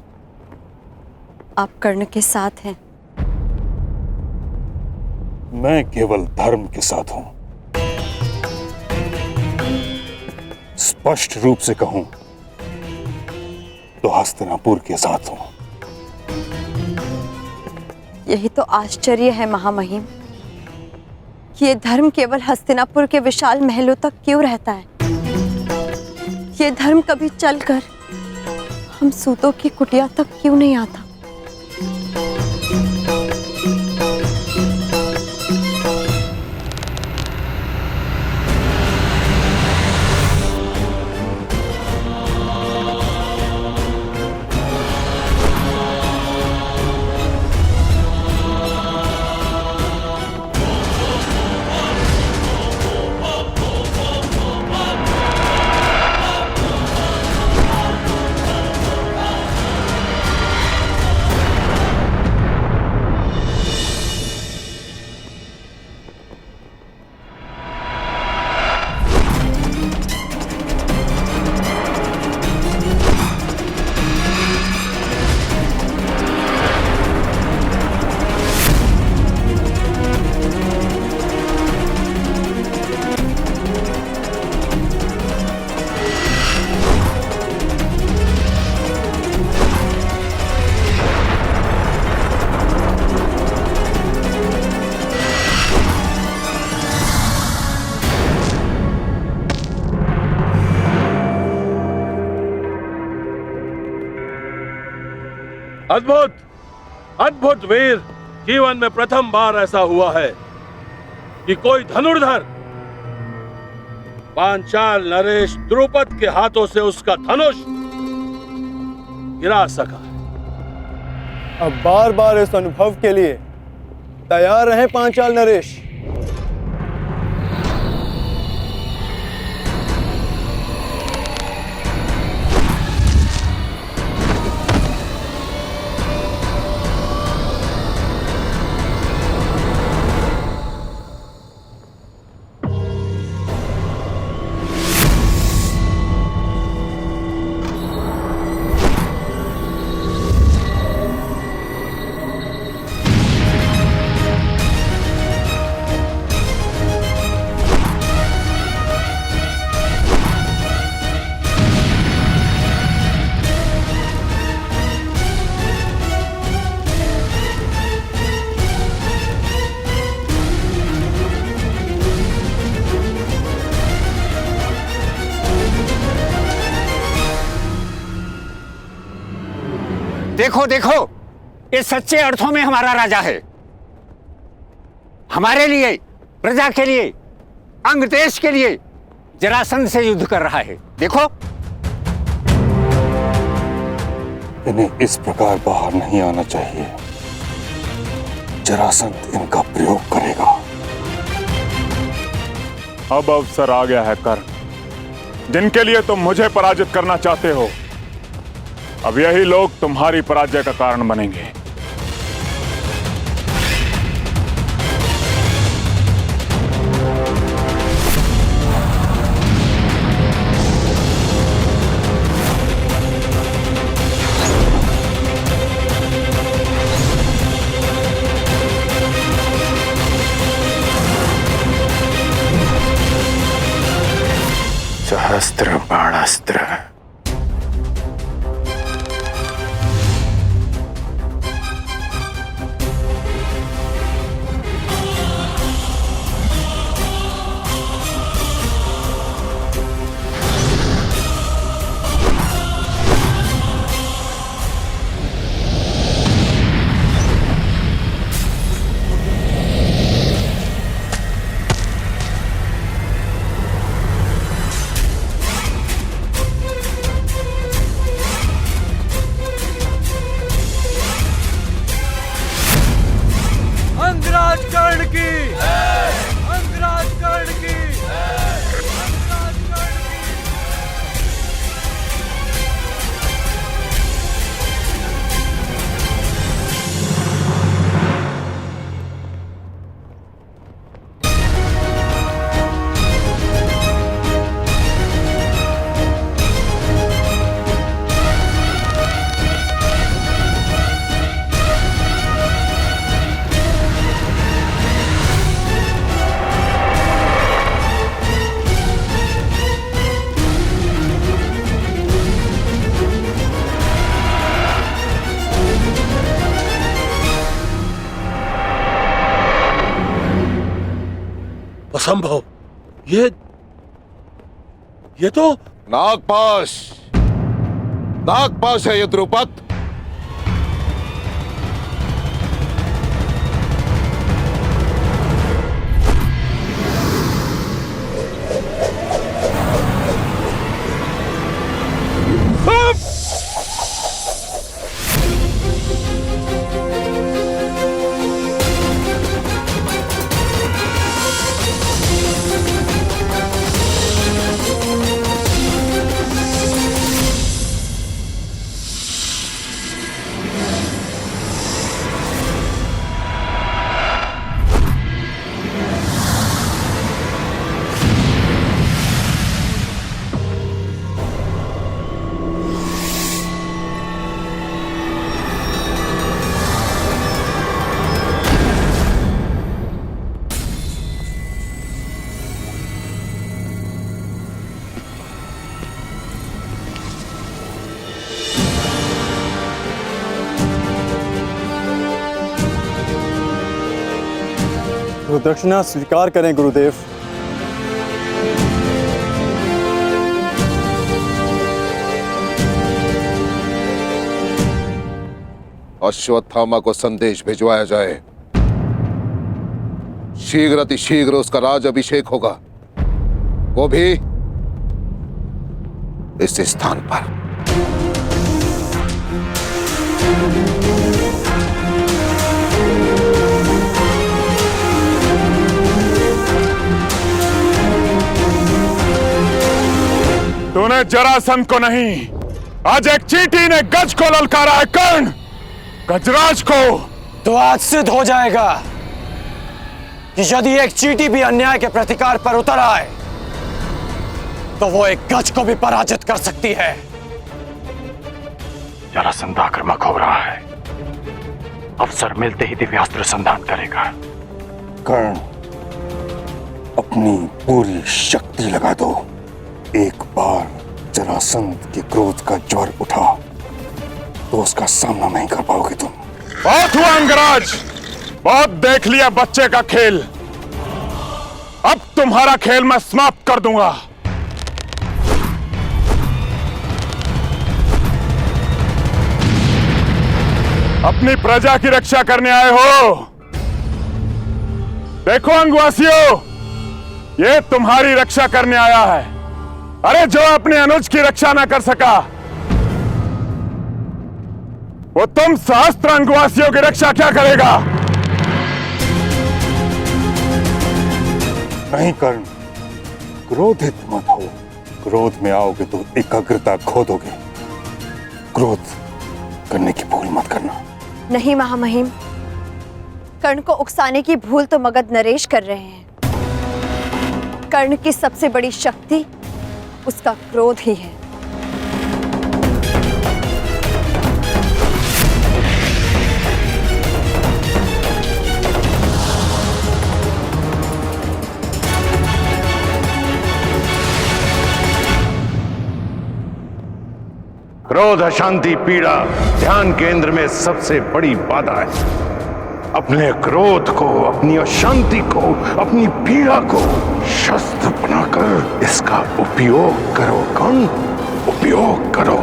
E: आप कर्ण के साथ हैं।
B: मैं केवल धर्म के साथ हूं। स्पष्ट रूप से कहूं तो हस्तिनापुर के साथ हूं।
E: यही तो आश्चर्य है महामहिम कि ये धर्म केवल हस्तिनापुर के विशाल महलों तक क्यों रहता है। ये धर्म कभी चलकर हम सूतों की कुटिया तक क्यों नहीं आता।
I: अद्भुत, अद्भुत वीर। जीवन में प्रथम बार ऐसा हुआ है कि कोई धनुर्धर पांचाल नरेश द्रुपद के हाथों से उसका धनुष गिरा सका।
C: अब बार बार इस अनुभव के लिए तैयार रहें पांचाल नरेश।
H: देखो देखो, ये सच्चे अर्थों में हमारा राजा है। हमारे लिए, प्रजा के लिए, अंग देश के लिए जरासंध से युद्ध कर रहा है। देखो,
B: इन्हें इस प्रकार बाहर नहीं आना चाहिए। जरासंध इनका प्रयोग करेगा।
J: अब अवसर आ गया है कर्ण, जिनके लिए तुम मुझे पराजित करना चाहते हो। अब यही लोग तुम्हारी पराजय का कारण बनेंगे।
H: सहस्त्र बाणास्त्र।
I: असंभव। ये तो
B: नागपाश, नागपाश है ये द्रुपद।
C: दक्षिणा स्वीकार करें गुरुदेव।
B: अश्वत्थामा को संदेश भिजवाया जाए। शीघ्र अतिशीघ्र उसका राज अभिषेक होगा, वो भी इस स्थान पर।
J: तूने जरासंध को नहीं, आज एक चींटी ने गज को ललकारा है। कर्ण, गजराज को।
H: तो आज सिद्ध हो जाएगा कि यदि एक चींटी भी अन्याय के प्रतिकार पर उतर आए तो वो एक गज को भी पराजित कर सकती है।
J: जरासंध आक्रामक हो रहा है, अवसर मिलते ही दिव्यास्त्र संधान करेगा।
B: कर्ण, अपनी पूरी शक्ति लगा दो। एक बार जरासंध के क्रोध का ज्वर उठा तो उसका सामना नहीं कर पाओगे तुम।
J: बहुत हुआ अंगराज, बहुत देख लिया बच्चे का खेल। अब तुम्हारा खेल मैं समाप्त कर दूंगा। अपनी प्रजा की रक्षा करने आए हो। देखो अंगवासियों, ये तुम्हारी रक्षा करने आया है। अरे जो अपने अनुज की रक्षा ना कर सका, वो तुम सहस्त्र अंगवासियों की रक्षा क्या करेगा?
B: नहीं कर्ण, क्रोधित मत हो। क्रोध में आओगे तो एकाग्रता खो दोगे। क्रोध करने की भूल मत करना।
E: नहीं महामहिम, कर्ण को उकसाने की भूल तो मगध नरेश कर रहे हैं। कर्ण की सबसे बड़ी शक्ति उसका क्रोध ही है।
F: क्रोध, अशांति, पीड़ा ध्यान केंद्र में सबसे बड़ी बाधा है। अपने क्रोध को, अपनी अशांति को, अपनी पीड़ा को शस्त्र बनाकर इसका उपयोग करो। कर्ण, उपयोग करो।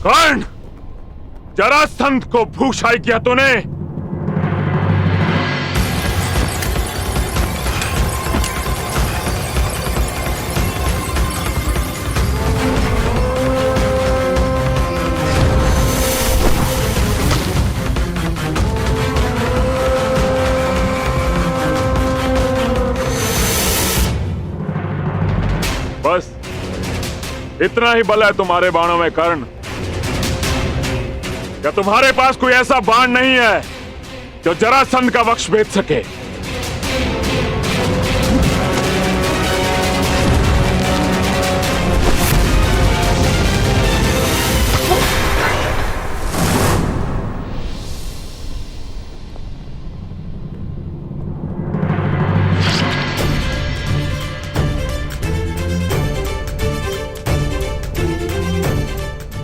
J: कर्ण, जरासंध को भूषाई किया तूने। बस इतना ही बल है तुम्हारे बाणों में कर्ण। क्या तुम्हारे पास कोई ऐसा बाण नहीं है जो जरासंध का वक्ष भेद सके?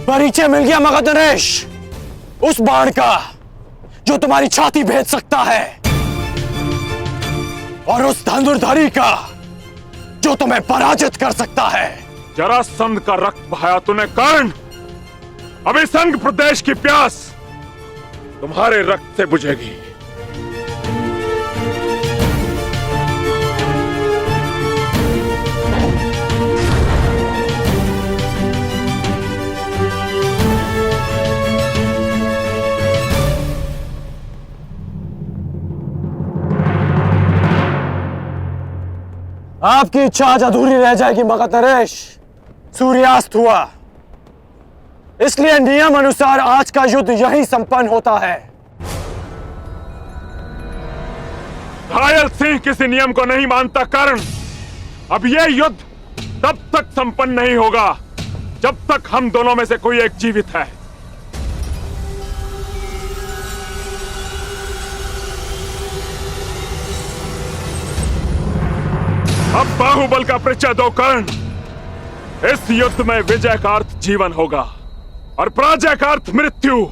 H: परिचय मिल गया मगध नरेश, उस बाण का जो तुम्हारी छाती भेद सकता है, और उस धनुर्धारी का जो तुम्हें पराजित कर सकता है।
J: जरासंध का रक्त बहाया तूने कर्ण। अभी संग प्रदेश की प्यास तुम्हारे रक्त से बुझेगी।
H: आपकी इच्छा आज अधूरी रह जाएगी मगध नरेश। सूर्यास्त हुआ, इसलिए नियम अनुसार आज का युद्ध यहीं संपन्न होता है।
J: घायल सिंह किसी नियम को नहीं मानता कर्ण। अब यह युद्ध तब तक संपन्न नहीं होगा जब तक हम दोनों में से कोई एक जीवित है। अब बाहुबल का परिचय दो कर्ण। इस युद्ध में विजय का अर्थ जीवन होगा और पराजय का अर्थ मृत्यु।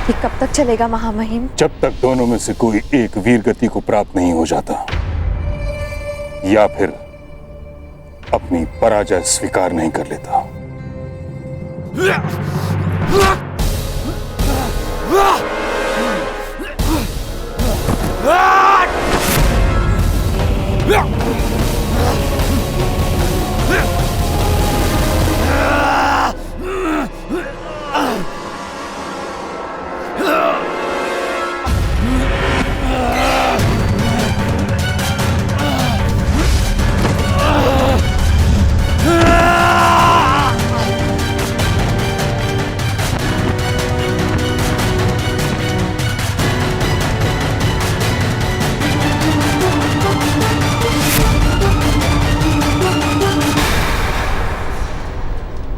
E: ये कब तक चलेगा महामहिम?
B: जब तक दोनों में से कोई एक वीर गति को प्राप्त नहीं हो जाता। या फिर अपनी पराजय स्वीकार नहीं कर लेता।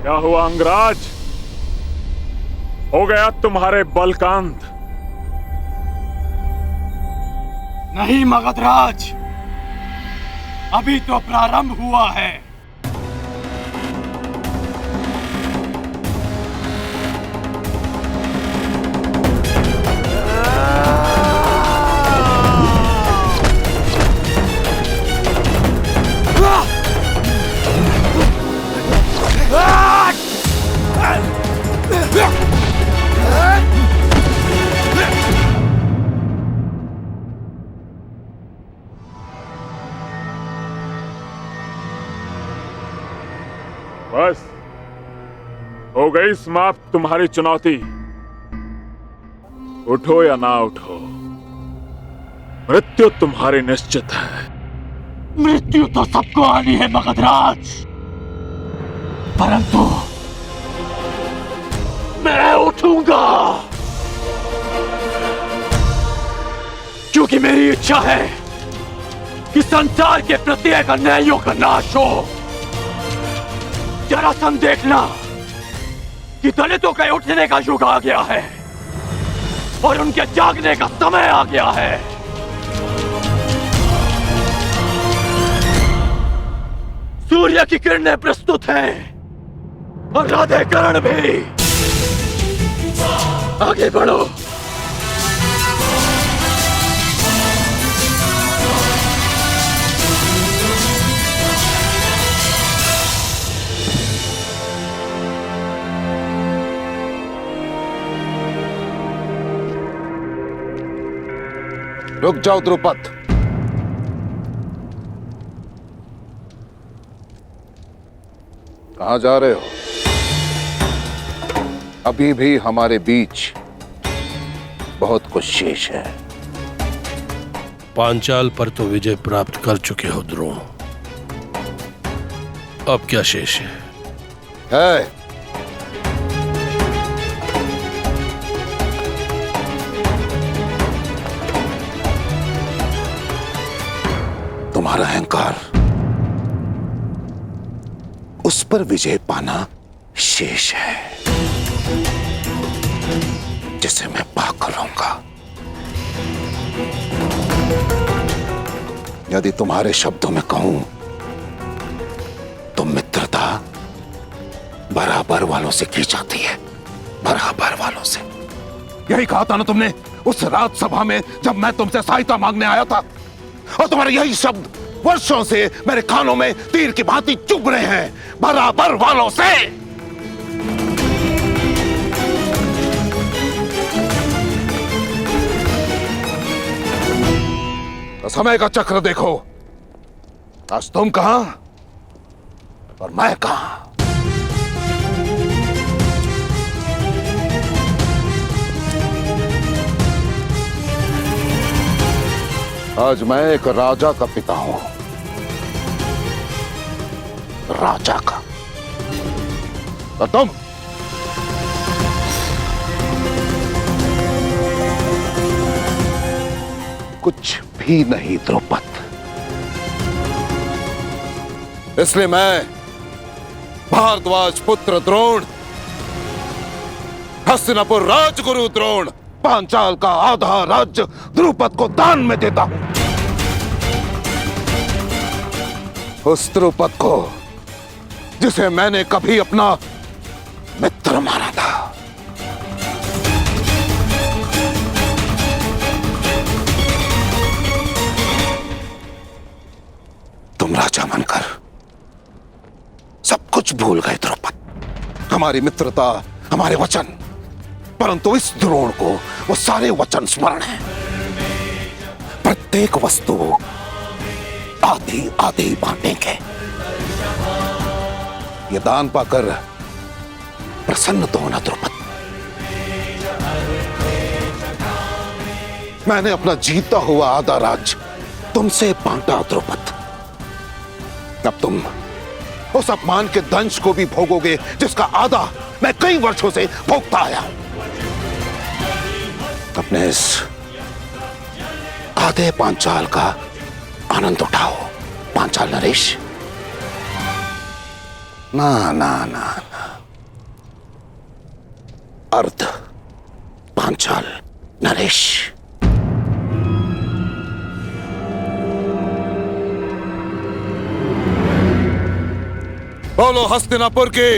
J: क्या हुआ अंगराज? हो गया तुम्हारे बल का अंत?
H: नहीं मगधराज, अभी तो प्रारंभ हुआ है।
J: बस हो गई समाप्त तुम्हारी चुनौती। उठो या ना उठो, मृत्यु तुम्हारी निश्चित है।
H: मृत्यु तो सबको आनी है मगधराज, परंतु मैं उठूंगा, क्योंकि मेरी इच्छा है कि संसार के प्रत्येक अन्यायों का नाश हो। जरासंध देखना कि दलितों के उठने का युग आ गया है और उनके जागने का समय आ गया है। सूर्य की किरणें प्रस्तुत हैं और राधे कर्ण भी। आगे बढ़ो।
D: रुक जाओ द्रुपद। कहां जा रहे हो? अभी भी हमारे बीच बहुत कुछ शेष है।
I: पांचाल पर तो विजय प्राप्त कर चुके हो द्रोण, अब क्या शेष है?
D: तुम्हारा अहंकार, उस पर विजय पाना शेष है, जिसे मैं पाकर रहूंगा। यदि तुम्हारे शब्दों में कहूं तो मित्रता बराबर वालों से की जाती है, बराबर वालों से। यही कहा था ना तुमने उस रात सभा में जब मैं तुमसे सहायता मांगने आया था, और तुम्हारे यही शब्द वर्षों से मेरे कानों में तीर की भांति चुभ रहे हैं, बराबर वालों से। तो समय का चक्र देखो, आज तुम कहां और मैं कहां। आज मैं एक राजा का पिता हूं, राजा का। और तुम कुछ भी नहीं द्रुपद। इसलिए मैं भारद्वाज पुत्र द्रोण, हस्तिनापुर राजगुरु द्रोण, पांचाल का आधा राज्य द्रुपद को दान में देता हूं। उस द्रुपद को जिसे मैंने कभी अपना मित्र माना था।
F: राजा बनकर सब कुछ भूल गए द्रौपद। हमारी मित्रता, हमारे वचन, परंतु इस द्रोण को वो सारे वचन स्मरण है। प्रत्येक वस्तु आधी आधी बांटेंगे। ये दान पाकर प्रसन्न तो होना द्रौपद। मैंने अपना जीता हुआ आधा राज तुमसे बांटा द्रौपद। अब तुम उस अपमान के दंश को भी भोगोगे जिसका आधा मैं कई वर्षों से भोगता आया। अपने इस आधे पांचाल का आनंद उठाओ पांचाल नरेश। ना ना ना ना, अर्ध पांचाल नरेश। बोलो हस्तिनापुर की,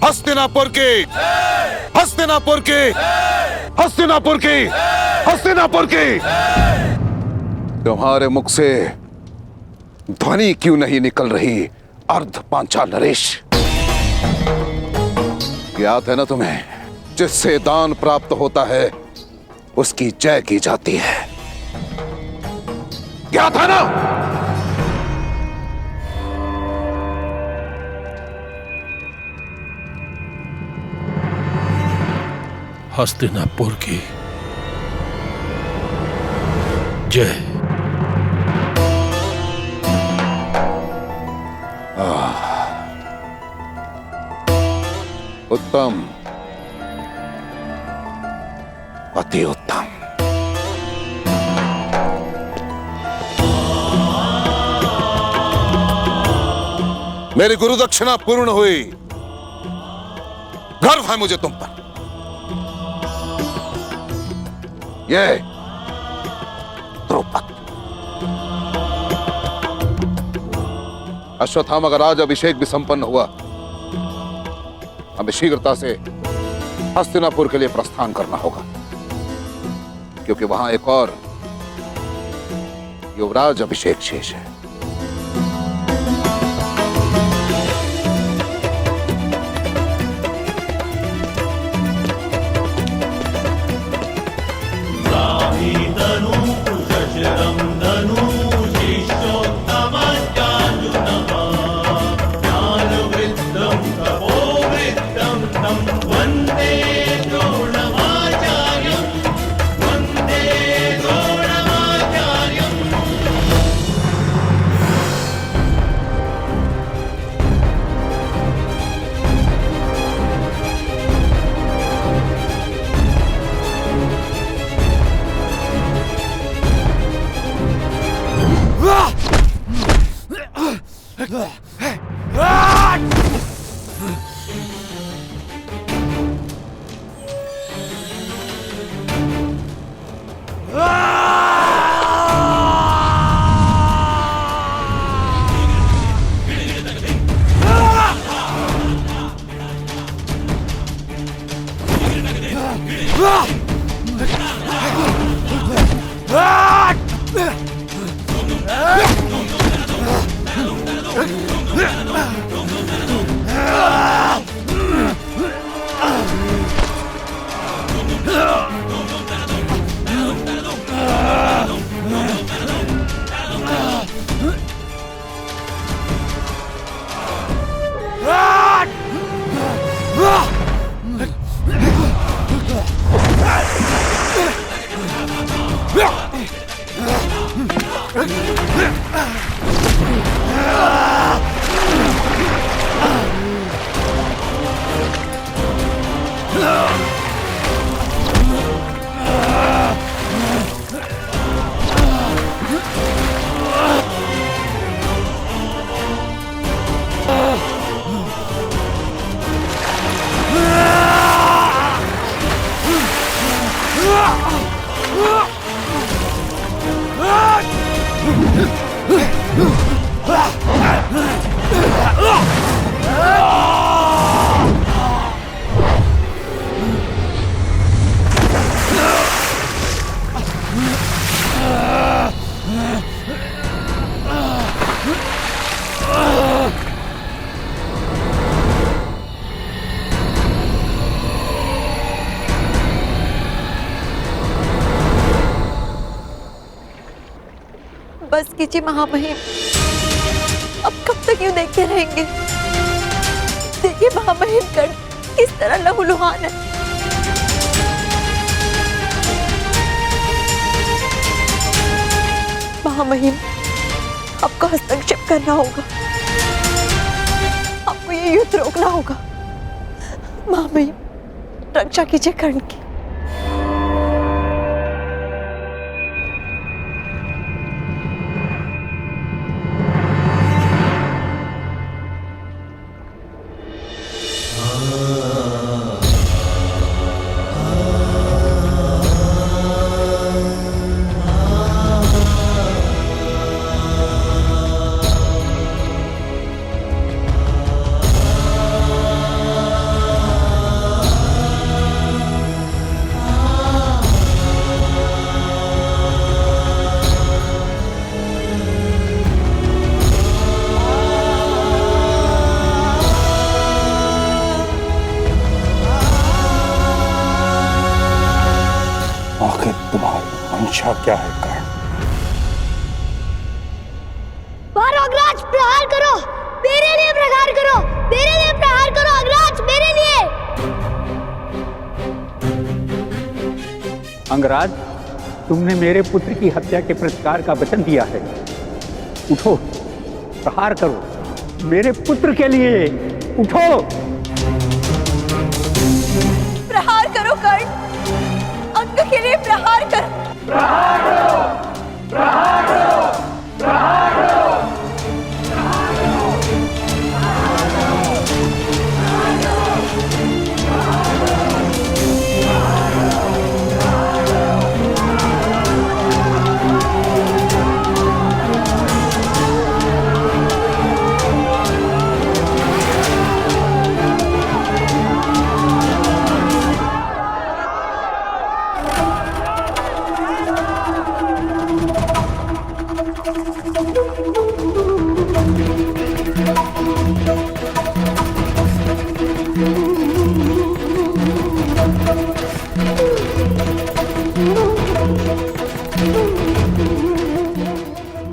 F: हस्तिनापुर की, हस्तिनापुर की, हस्तिनापुर की, हस्तिनापुर की। तुम्हारे मुख से ध्वनि क्यों नहीं निकल रही अर्ध पांचाल नरेश? याद है ना तुम्हें, जिससे दान प्राप्त होता है उसकी जय की जाती है। याद है ना?
I: हस्तिनापुर की जय।
F: उत्तम, अति उत्तम। मेरी गुरु दक्षिणा पूर्ण हुई। गर्व है मुझे तुम पर। ये द्रौपद, अश्वत्थामा का राज अभिषेक भी संपन्न हुआ। हमें शीघ्रता से हस्तिनापुर के लिए प्रस्थान करना होगा, क्योंकि वहां एक और युवराज अभिषेक शेष है।
E: बस कीजिए महामहिम। अब कब तक यूं देखते रहेंगे? देखिए महामहिम कर्ण किस तरह लहूलुहान है। महामहिम, आपको हस्तक्षेप करना होगा, आपको ये युद्ध रोकना होगा। महामहिम, रक्षा कीजिए कर्ण की।
B: आखिर तुम्हारी मंशा क्या है कर्ण?
K: मारो अग्रराज, प्रहार करो, मेरे लिए प्रहार करो, मेरे लिए प्रहार करो अग्रराज, मेरे लिए।
L: अंगराज, तुमने मेरे पुत्र की हत्या के प्रतिकार का वचन दिया है। उठो, प्रहार करो मेरे पुत्र के लिए, उठो।
E: प्रहार करो कर्ण, अंग के लिए प्रहार करो।
J: प्रहार करो, प्रहार करो, प्रहार करो।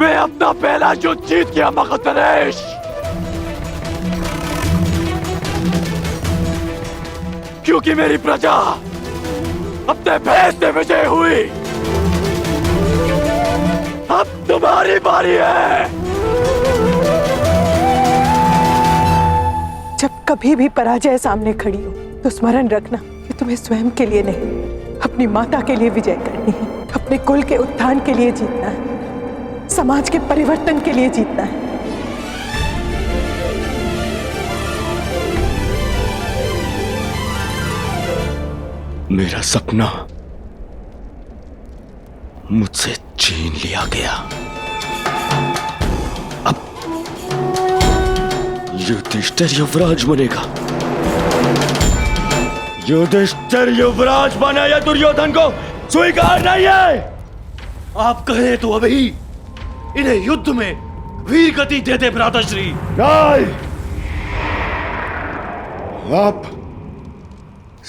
H: मैं अपना पहला युद्ध जीत गया मगधनरेश। क्योंकि मेरी प्रजा अपने भय से विजय हुई। अब तुम्हारी बारी है।
M: जब कभी भी पराजय सामने खड़ी हो तो स्मरण रखना कि तुम्हें स्वयं के लिए नहीं, अपनी माता के लिए विजय करनी है, अपने कुल के उत्थान के लिए जीतना है, समाज के परिवर्तन के लिए जीतना है।
H: मेरा सपना मुझसे छीन लिया गया। अब युधिष्ठिर युवराज बनेगा। युधिष्ठिर युवराज बना या दुर्योधन को स्वीकार नहीं है।
I: आप कहें तो अभी इन्हें युद्ध में वीर गति दे दे भ्राताश्री।
F: नहीं, अब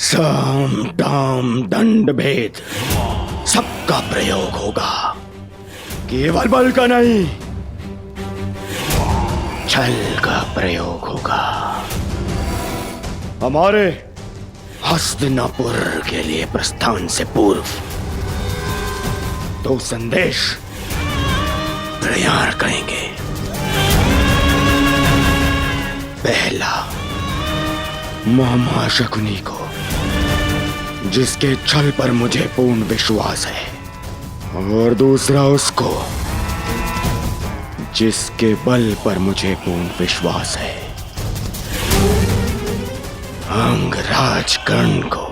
H: साम दाम दंड भेद सबका प्रयोग होगा। केवल बल का नहीं, छल का प्रयोग होगा। हमारे हस्तिनापुर के लिए प्रस्थान से पूर्व दो संदेश तैयार करेंगे। पहला मामा शकुनी को, जिसके छल पर मुझे पूर्ण विश्वास है, और दूसरा उसको जिसके बल पर मुझे पूर्ण विश्वास है, अंगराज कर्ण को।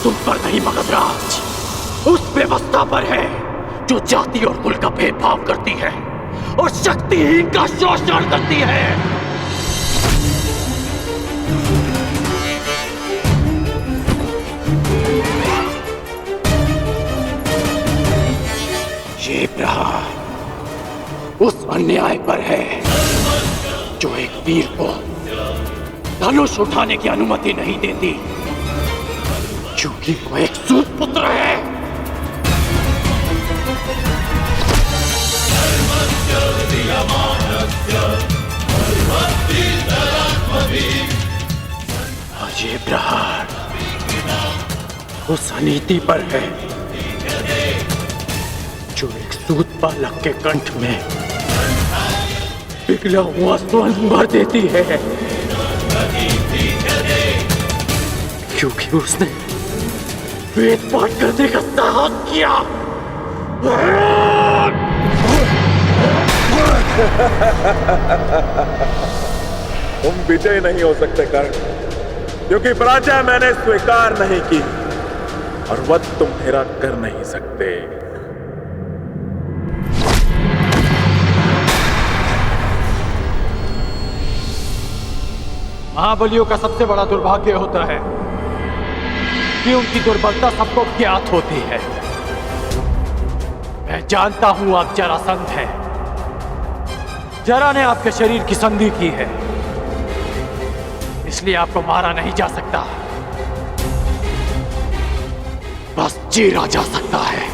H: तुम पर नहीं मगध राज, उस व्यवस्था पर है जो जाति और कुल का भेदभाव करती है और शक्तिहीन का शोषण करती है। ये प्रहार उस अन्याय पर है जो एक वीर को धनुष उठाने की अनुमति नहीं देती, क्योंकि वो एक सूत पुत्र है। और ये प्रहार उस अनीति पर है जो एक सूत बालक के कंठ में पिघला हुआ स्वर्ण भर देती है, क्योंकि उसने वेद पाठ करने का साहस किया।
J: तुम विजय नहीं हो सकते कर्ण, क्योंकि पराजय मैंने स्वीकार नहीं की और वध तुम मेरा कर नहीं सकते।
H: महाबलियों का सबसे बड़ा दुर्भाग्य होता है कि उनकी दुर्बलता सबको ज्ञात होती है। मैं जानता हूं आप जरासंध हैं। जरा ने आपके शरीर की संधि की है, इसलिए आपको मारा नहीं जा सकता, बस चीरा जा सकता है।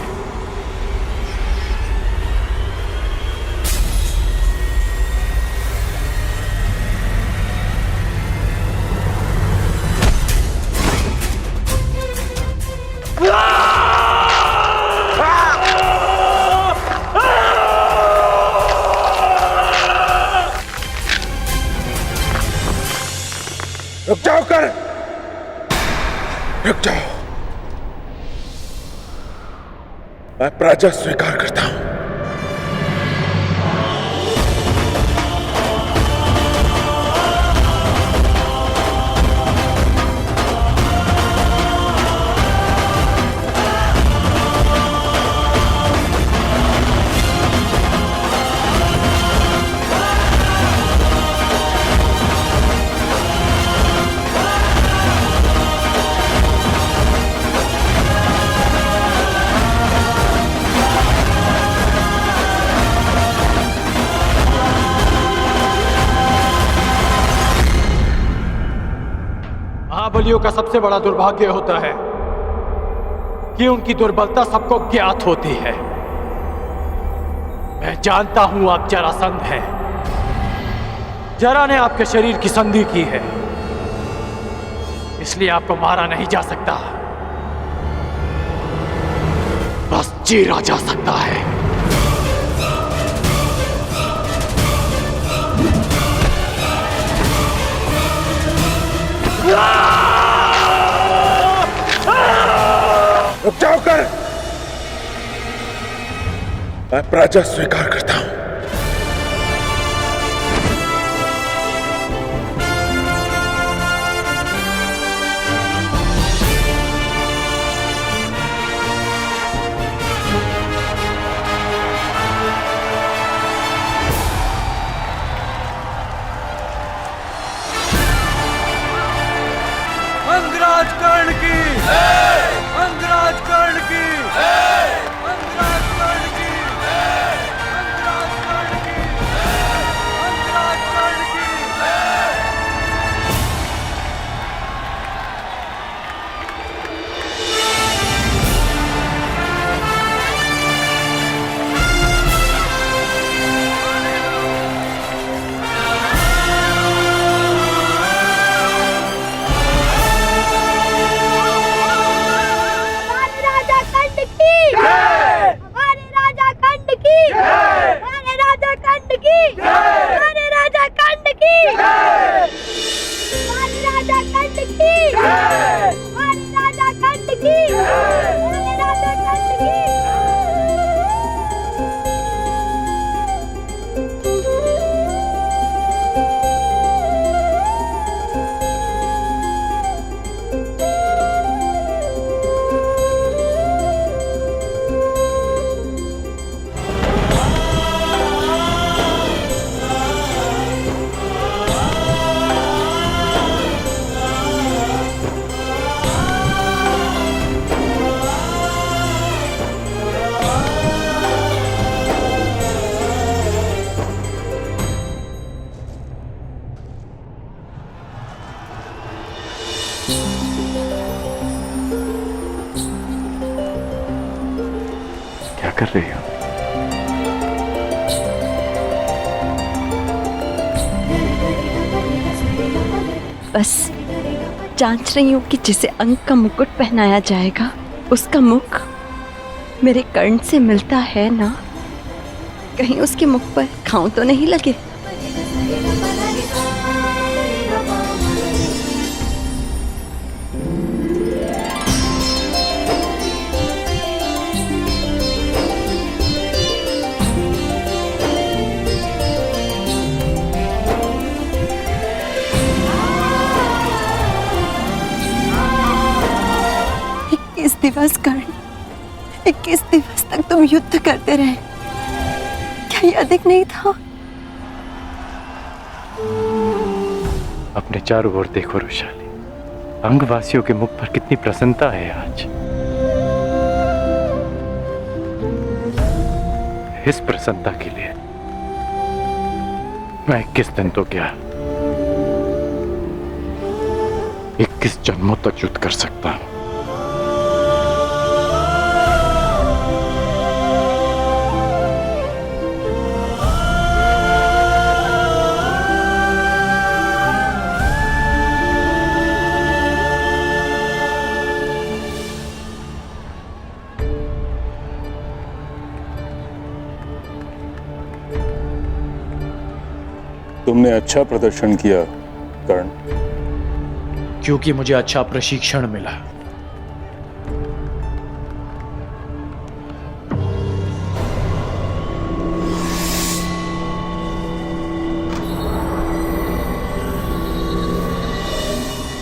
J: रुक जाओ कर, रुक जाओ। मैं पराजय स्वीकार करता हूं।
H: महाबलियों का सबसे बड़ा दुर्भाग्य होता है कि उनकी दुर्बलता सबको ज्ञात होती है। मैं जानता हूं आप जरासंध हैं। जरा ने आपके शरीर की संधि की है, इसलिए आपको मारा नहीं जा सकता, बस चीरा जा सकता है।
J: रुक जाओ कर, मैं पराजय स्वीकार करता हूं।
H: अंगराज कर्ण की, अंगराज कर्ण की, अंगराज कर्ण की, अंगराज कर्ण की, अंगराज कर्ण की।
K: हमारे राजा कंड की, हमारे राजा कंड की, हमारे राजा कंड की, हमारे राजा कंड की, हमारे राजा कंड की, हमारे राजा कंड की।
J: रही हो?
E: बस जांच रही हूँ कि जिसे अंक का मुकुट पहनाया जाएगा उसका मुख मेरे कर्ण से मिलता है ना, कहीं उसके मुख पर घाव तो नहीं लगे। दिवस कर्ण, 21 दिवस तक तुम युद्ध करते रहे, क्या ये अधिक नहीं था?
N: अपने चारों ओर देखो रुशाली, अंगवासियों के मुख पर कितनी प्रसन्नता है आज। इस प्रसन्नता के लिए मैं 21 दिन तो क्या 21 जन्मों तक युद्ध कर सकता हूं।
B: तुमने अच्छा प्रदर्शन किया कर्ण,
H: क्योंकि मुझे अच्छा प्रशिक्षण मिला।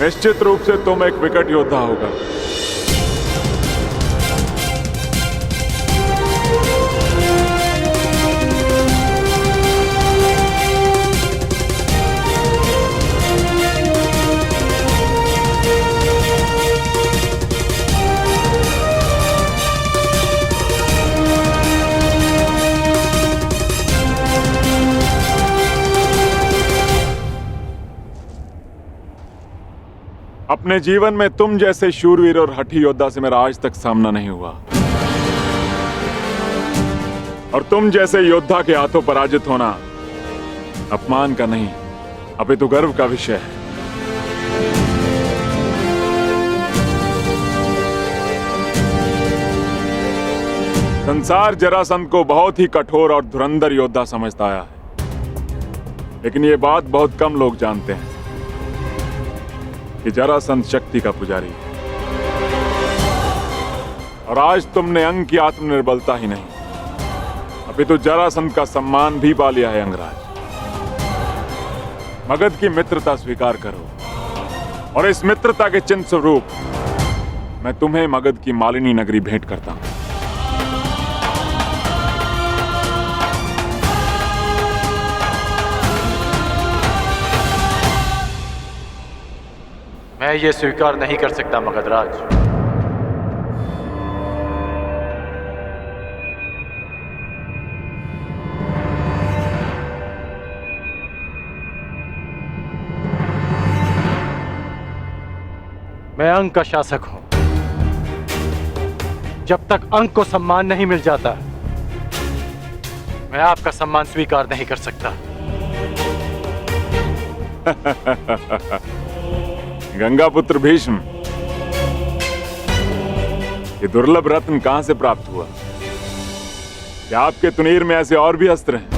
J: निश्चित रूप से तुम एक विकट योद्धा होगा। अपने जीवन में तुम जैसे शूरवीर और हठी योद्धा से मेरा आज तक सामना नहीं हुआ, और तुम जैसे योद्धा के हाथों पराजित होना अपमान का नहीं अपितु गर्व का विषय है। संसार जरासंध को बहुत ही कठोर और धुरंधर योद्धा समझता आया है, लेकिन ये बात बहुत कम लोग जानते हैं कि जरासंध शक्ति का पुजारी है। और आज तुमने अंग की आत्मनिर्बलता ही नहीं अपितु जरासंध का सम्मान भी पा लिया है। अंगराज, मगध की मित्रता स्वीकार करो, और इस मित्रता के चिन्ह स्वरूप मैं तुम्हें मगध की मालिनी नगरी भेंट करता हूं।
N: मैं ये स्वीकार नहीं कर सकता मगधराज। मैं अंग का शासक हूं। जब तक अंग को सम्मान नहीं मिल जाता, मैं आपका सम्मान स्वीकार नहीं कर सकता।
J: गंगापुत्र भीष्म, ये दुर्लभ रत्न कहां से प्राप्त हुआ? क्या आपके तुनीर में ऐसे और भी अस्त्र हैं?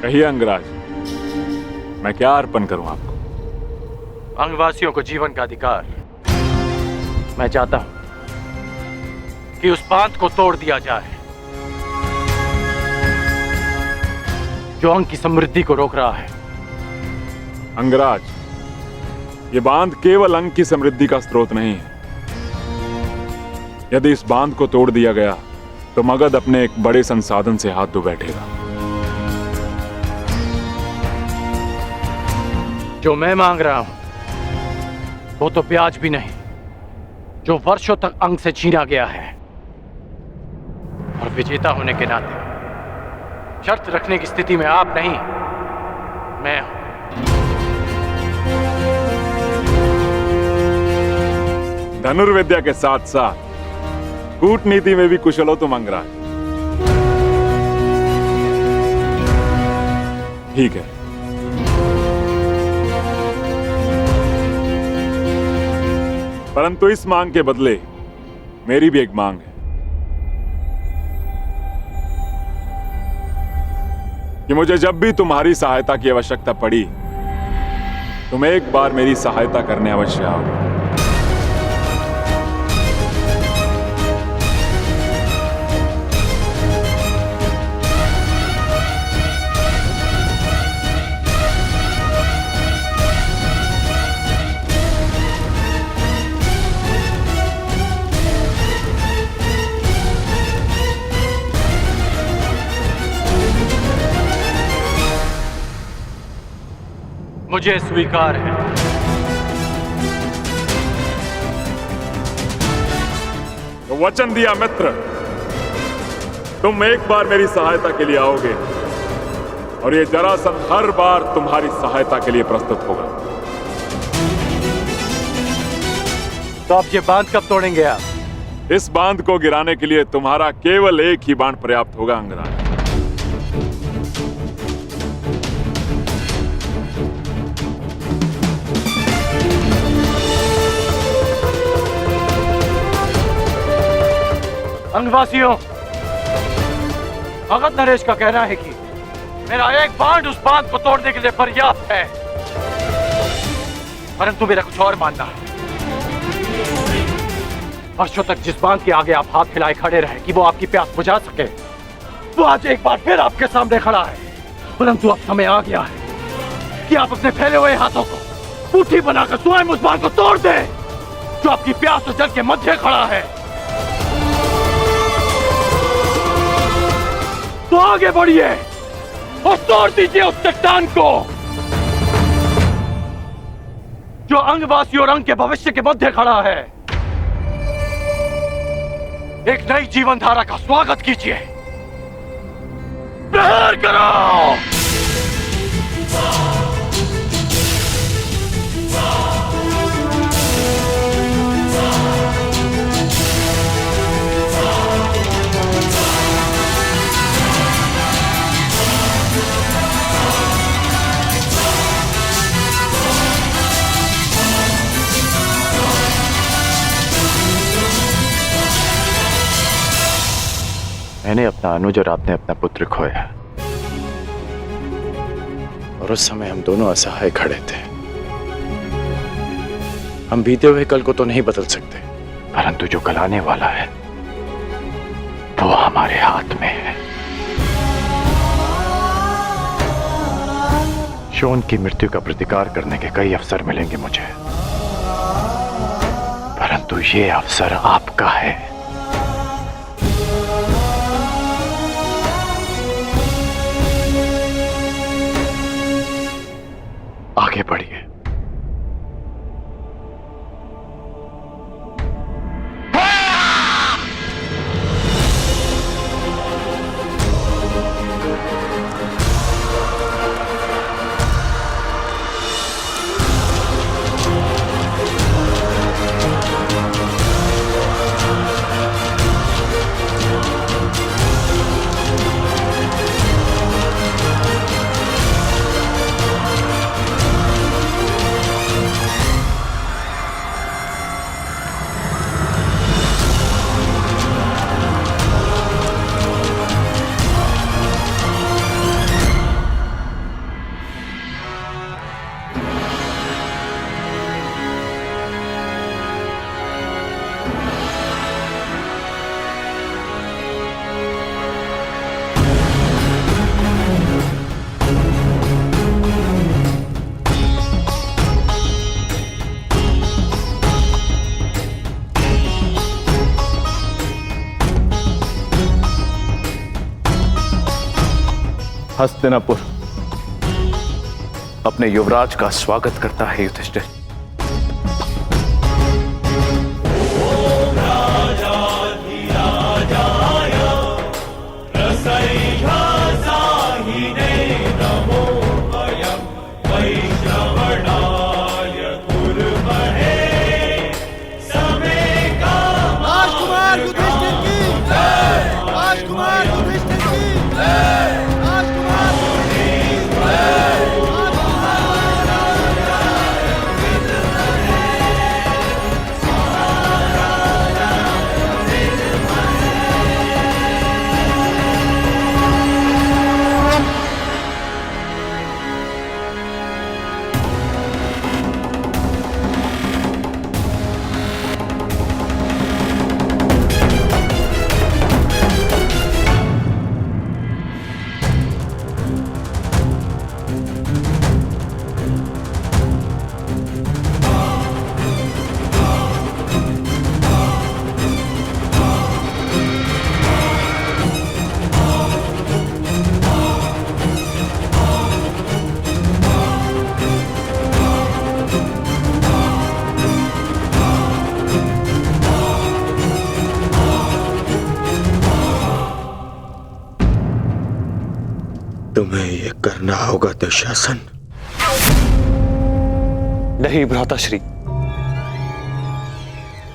J: कहिए अंगराज, मैं क्या अर्पण करूं आपको?
N: अंगवासियों को जीवन का अधिकार। मैं चाहता हूं कि उस बांध को तोड़ दिया जाए जो अंग की समृद्धि को रोक रहा है।
J: अंगराज, ये बांध केवल अंग की समृद्धि का स्रोत नहीं है। यदि इस बांध को तोड़ दिया गया तो मगध अपने एक बड़े संसाधन से हाथ धो बैठेगा।
N: जो मैं मांग रहा हूं वो तो ब्याज भी नहीं, जो वर्षों तक अंग से छीना गया है। और विजेता होने के नाते शर्त रखने की स्थिति में आप नहीं, मैं हूं।
J: 21 धनुर्विद्या के साथ साथ कूटनीति में भी कुशल हो तुम अंगराज। ठीक है, परंतु इस मांग के बदले मेरी भी एक मांग है। कि मुझे जब भी तुम्हारी सहायता की आवश्यकता पड़ी, तुम एक बार मेरी सहायता करने अवश्य आओ।
N: मुझे स्वीकार है।
J: तो वचन दिया मित्र, तुम एक बार मेरी सहायता के लिए आओगे और ये जरासंध हर बार तुम्हारी सहायता के लिए प्रस्तुत होगा।
N: तो आप ये बांध कब तोड़ेंगे आप?
J: इस बांध को गिराने के लिए तुम्हारा केवल एक ही बाण पर्याप्त होगा अंगराज।
N: अंगवासियों, भगत नरेश का कहना है कि मेरा एक बांध उस बांध को तोड़ने के लिए पर्याप्त है, परंतु मेरा कुछ और मानना है। वर्षों तक जिस बांध के आगे आप हाथ फैलाए खड़े रहे कि वो आपकी प्यास बुझा सके, वो आज एक बार फिर आपके सामने खड़ा है। परंतु अब समय आ गया है कि आप अपने फैले हुए हाथों को मुट्ठी बनाकर स्वयं उस बांध को तोड़ दें जो आपकी प्यास और जल के मध्य खड़ा है। तो आगे बढ़िए और तोड़ दीजिए उस चट्टान को जो अंगवासी और अंग के भविष्य के मध्य खड़ा है। एक नई जीवन धारा का स्वागत कीजिए। प्रहार करो। मैंने अपना अनुज और आपने अपना पुत्र खोया, और उस समय हम दोनों असहाय खड़े थे। हम बीते हुए कल को तो नहीं बदल सकते, परंतु जो कल आने वाला है वो हमारे हाथ में है। शोन की मृत्यु का प्रतिकार करने के कई अवसर मिलेंगे मुझे, परंतु ये अवसर आपका है। आगे बढ़िए।
O: हस्तिनापुर अपने युवराज का स्वागत करता है युधिष्ठिर।
P: वैश्रवणाय कुर्महे समे
D: तुम्हें ये करना होगा दुशासन।
O: नहीं भ्राताश्री,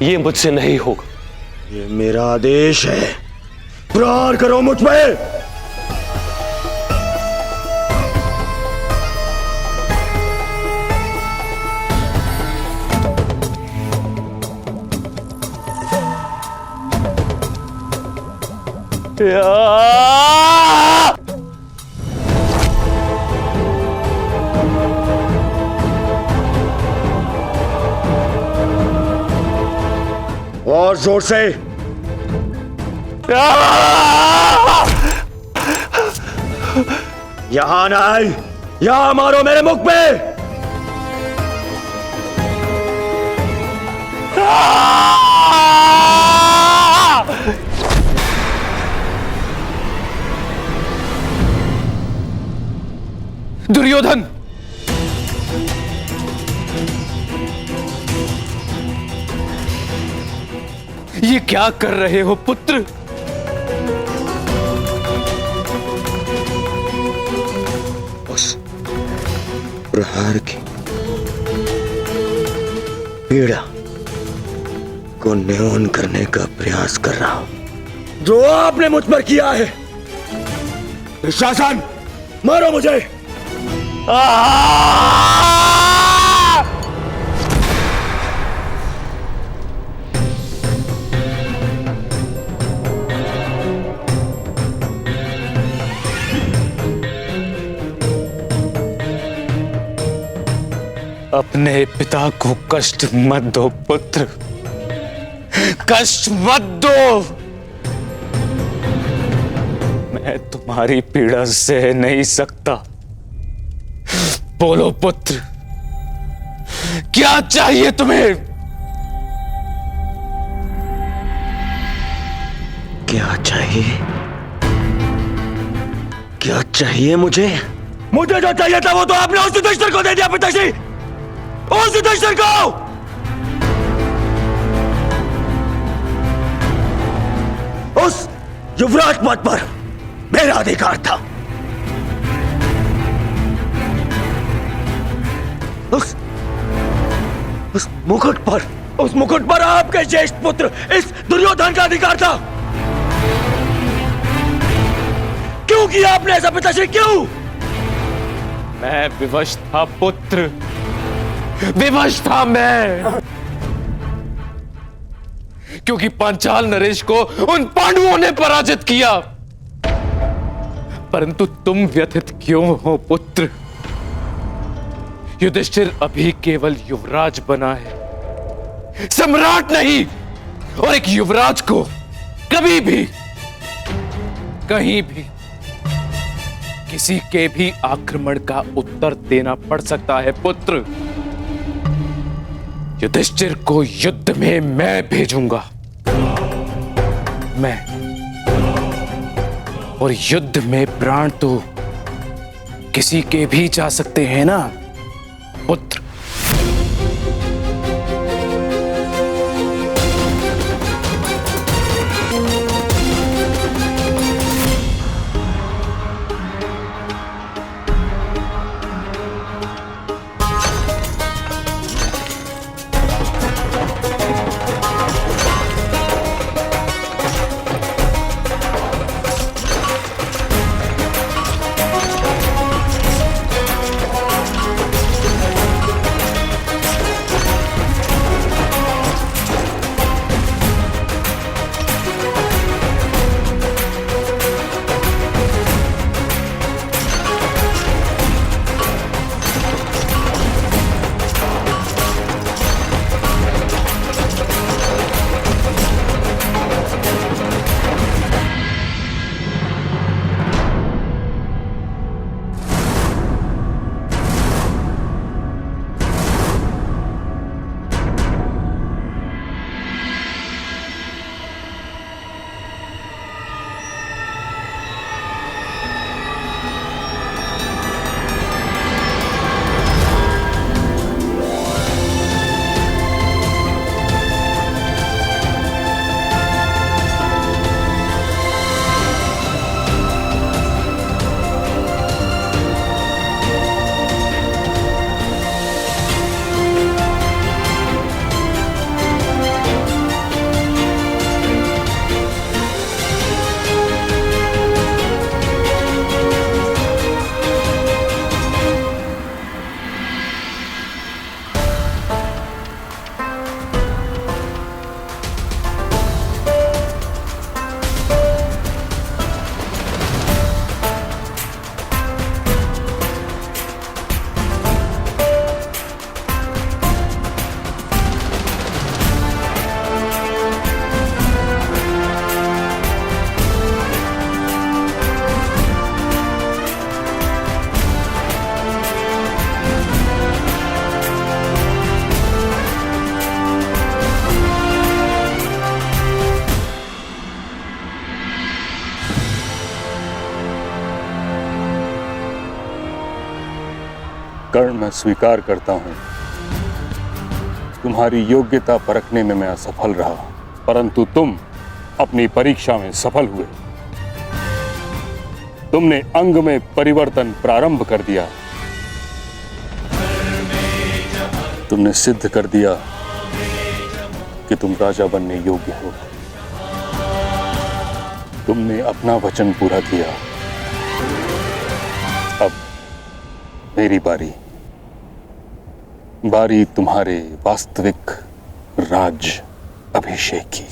O: ये मुझसे नहीं होगा।
D: ये मेरा आदेश है, प्रहार करो मुझ पे। और जोर से। यहां ना आई, यहां मारो मेरे मुख पे।
O: दुर्योधन, ये क्या कर रहे हो पुत्र?
D: उस प्रहार की पीड़ा को न्यून करने का प्रयास कर रहा हूं जो आपने मुझ पर किया है। शासन, मारो मुझे।
O: अपने पिता को कष्ट मत दो पुत्र, कष्ट मत दो। मैं तुम्हारी पीड़ा सह नहीं सकता। बोलो पुत्र, क्या चाहिए तुम्हें?
D: क्या चाहिए? क्या चाहिए मुझे? मुझे जो चाहिए था वो तो आपने उस युधिष्ठिर को दे दिया पिताजी। उस युधिष्ठिर को! उस युवराज पद पर मेरा अधिकार था। उस मुकुट पर आपके ज्येष्ठ पुत्र इस दुर्योधन का अधिकार था। क्यों किया आपने ऐसा पिताश्री, क्यों?
O: मैं विवश था पुत्र, विवश था मैं, क्योंकि पांचाल नरेश को उन पांडवों ने पराजित किया। परंतु तुम व्यथित क्यों हो पुत्र? युधिष्ठिर अभी केवल युवराज बना है, सम्राट नहीं। और एक युवराज को कभी भी, कहीं भी, किसी के भी आक्रमण का उत्तर देना पड़ सकता है पुत्र। युधिष्ठिर को युद्ध में मैं भेजूंगा, मैं। और युद्ध में प्राण तो किसी के भी जा सकते हैं ना पुत्र।
B: कर्ण मैं स्वीकार करता हूं, तुम्हारी योग्यता परखने में मैं असफल रहा, परंतु तुम अपनी परीक्षा में सफल हुए। तुमने अंग में परिवर्तन प्रारंभ कर दिया। तुमने सिद्ध कर दिया कि तुम राजा बनने योग्य हो। तुमने अपना वचन पूरा किया। अब मेरी बारी तुम्हारे वास्तविक राज अभिषेक की।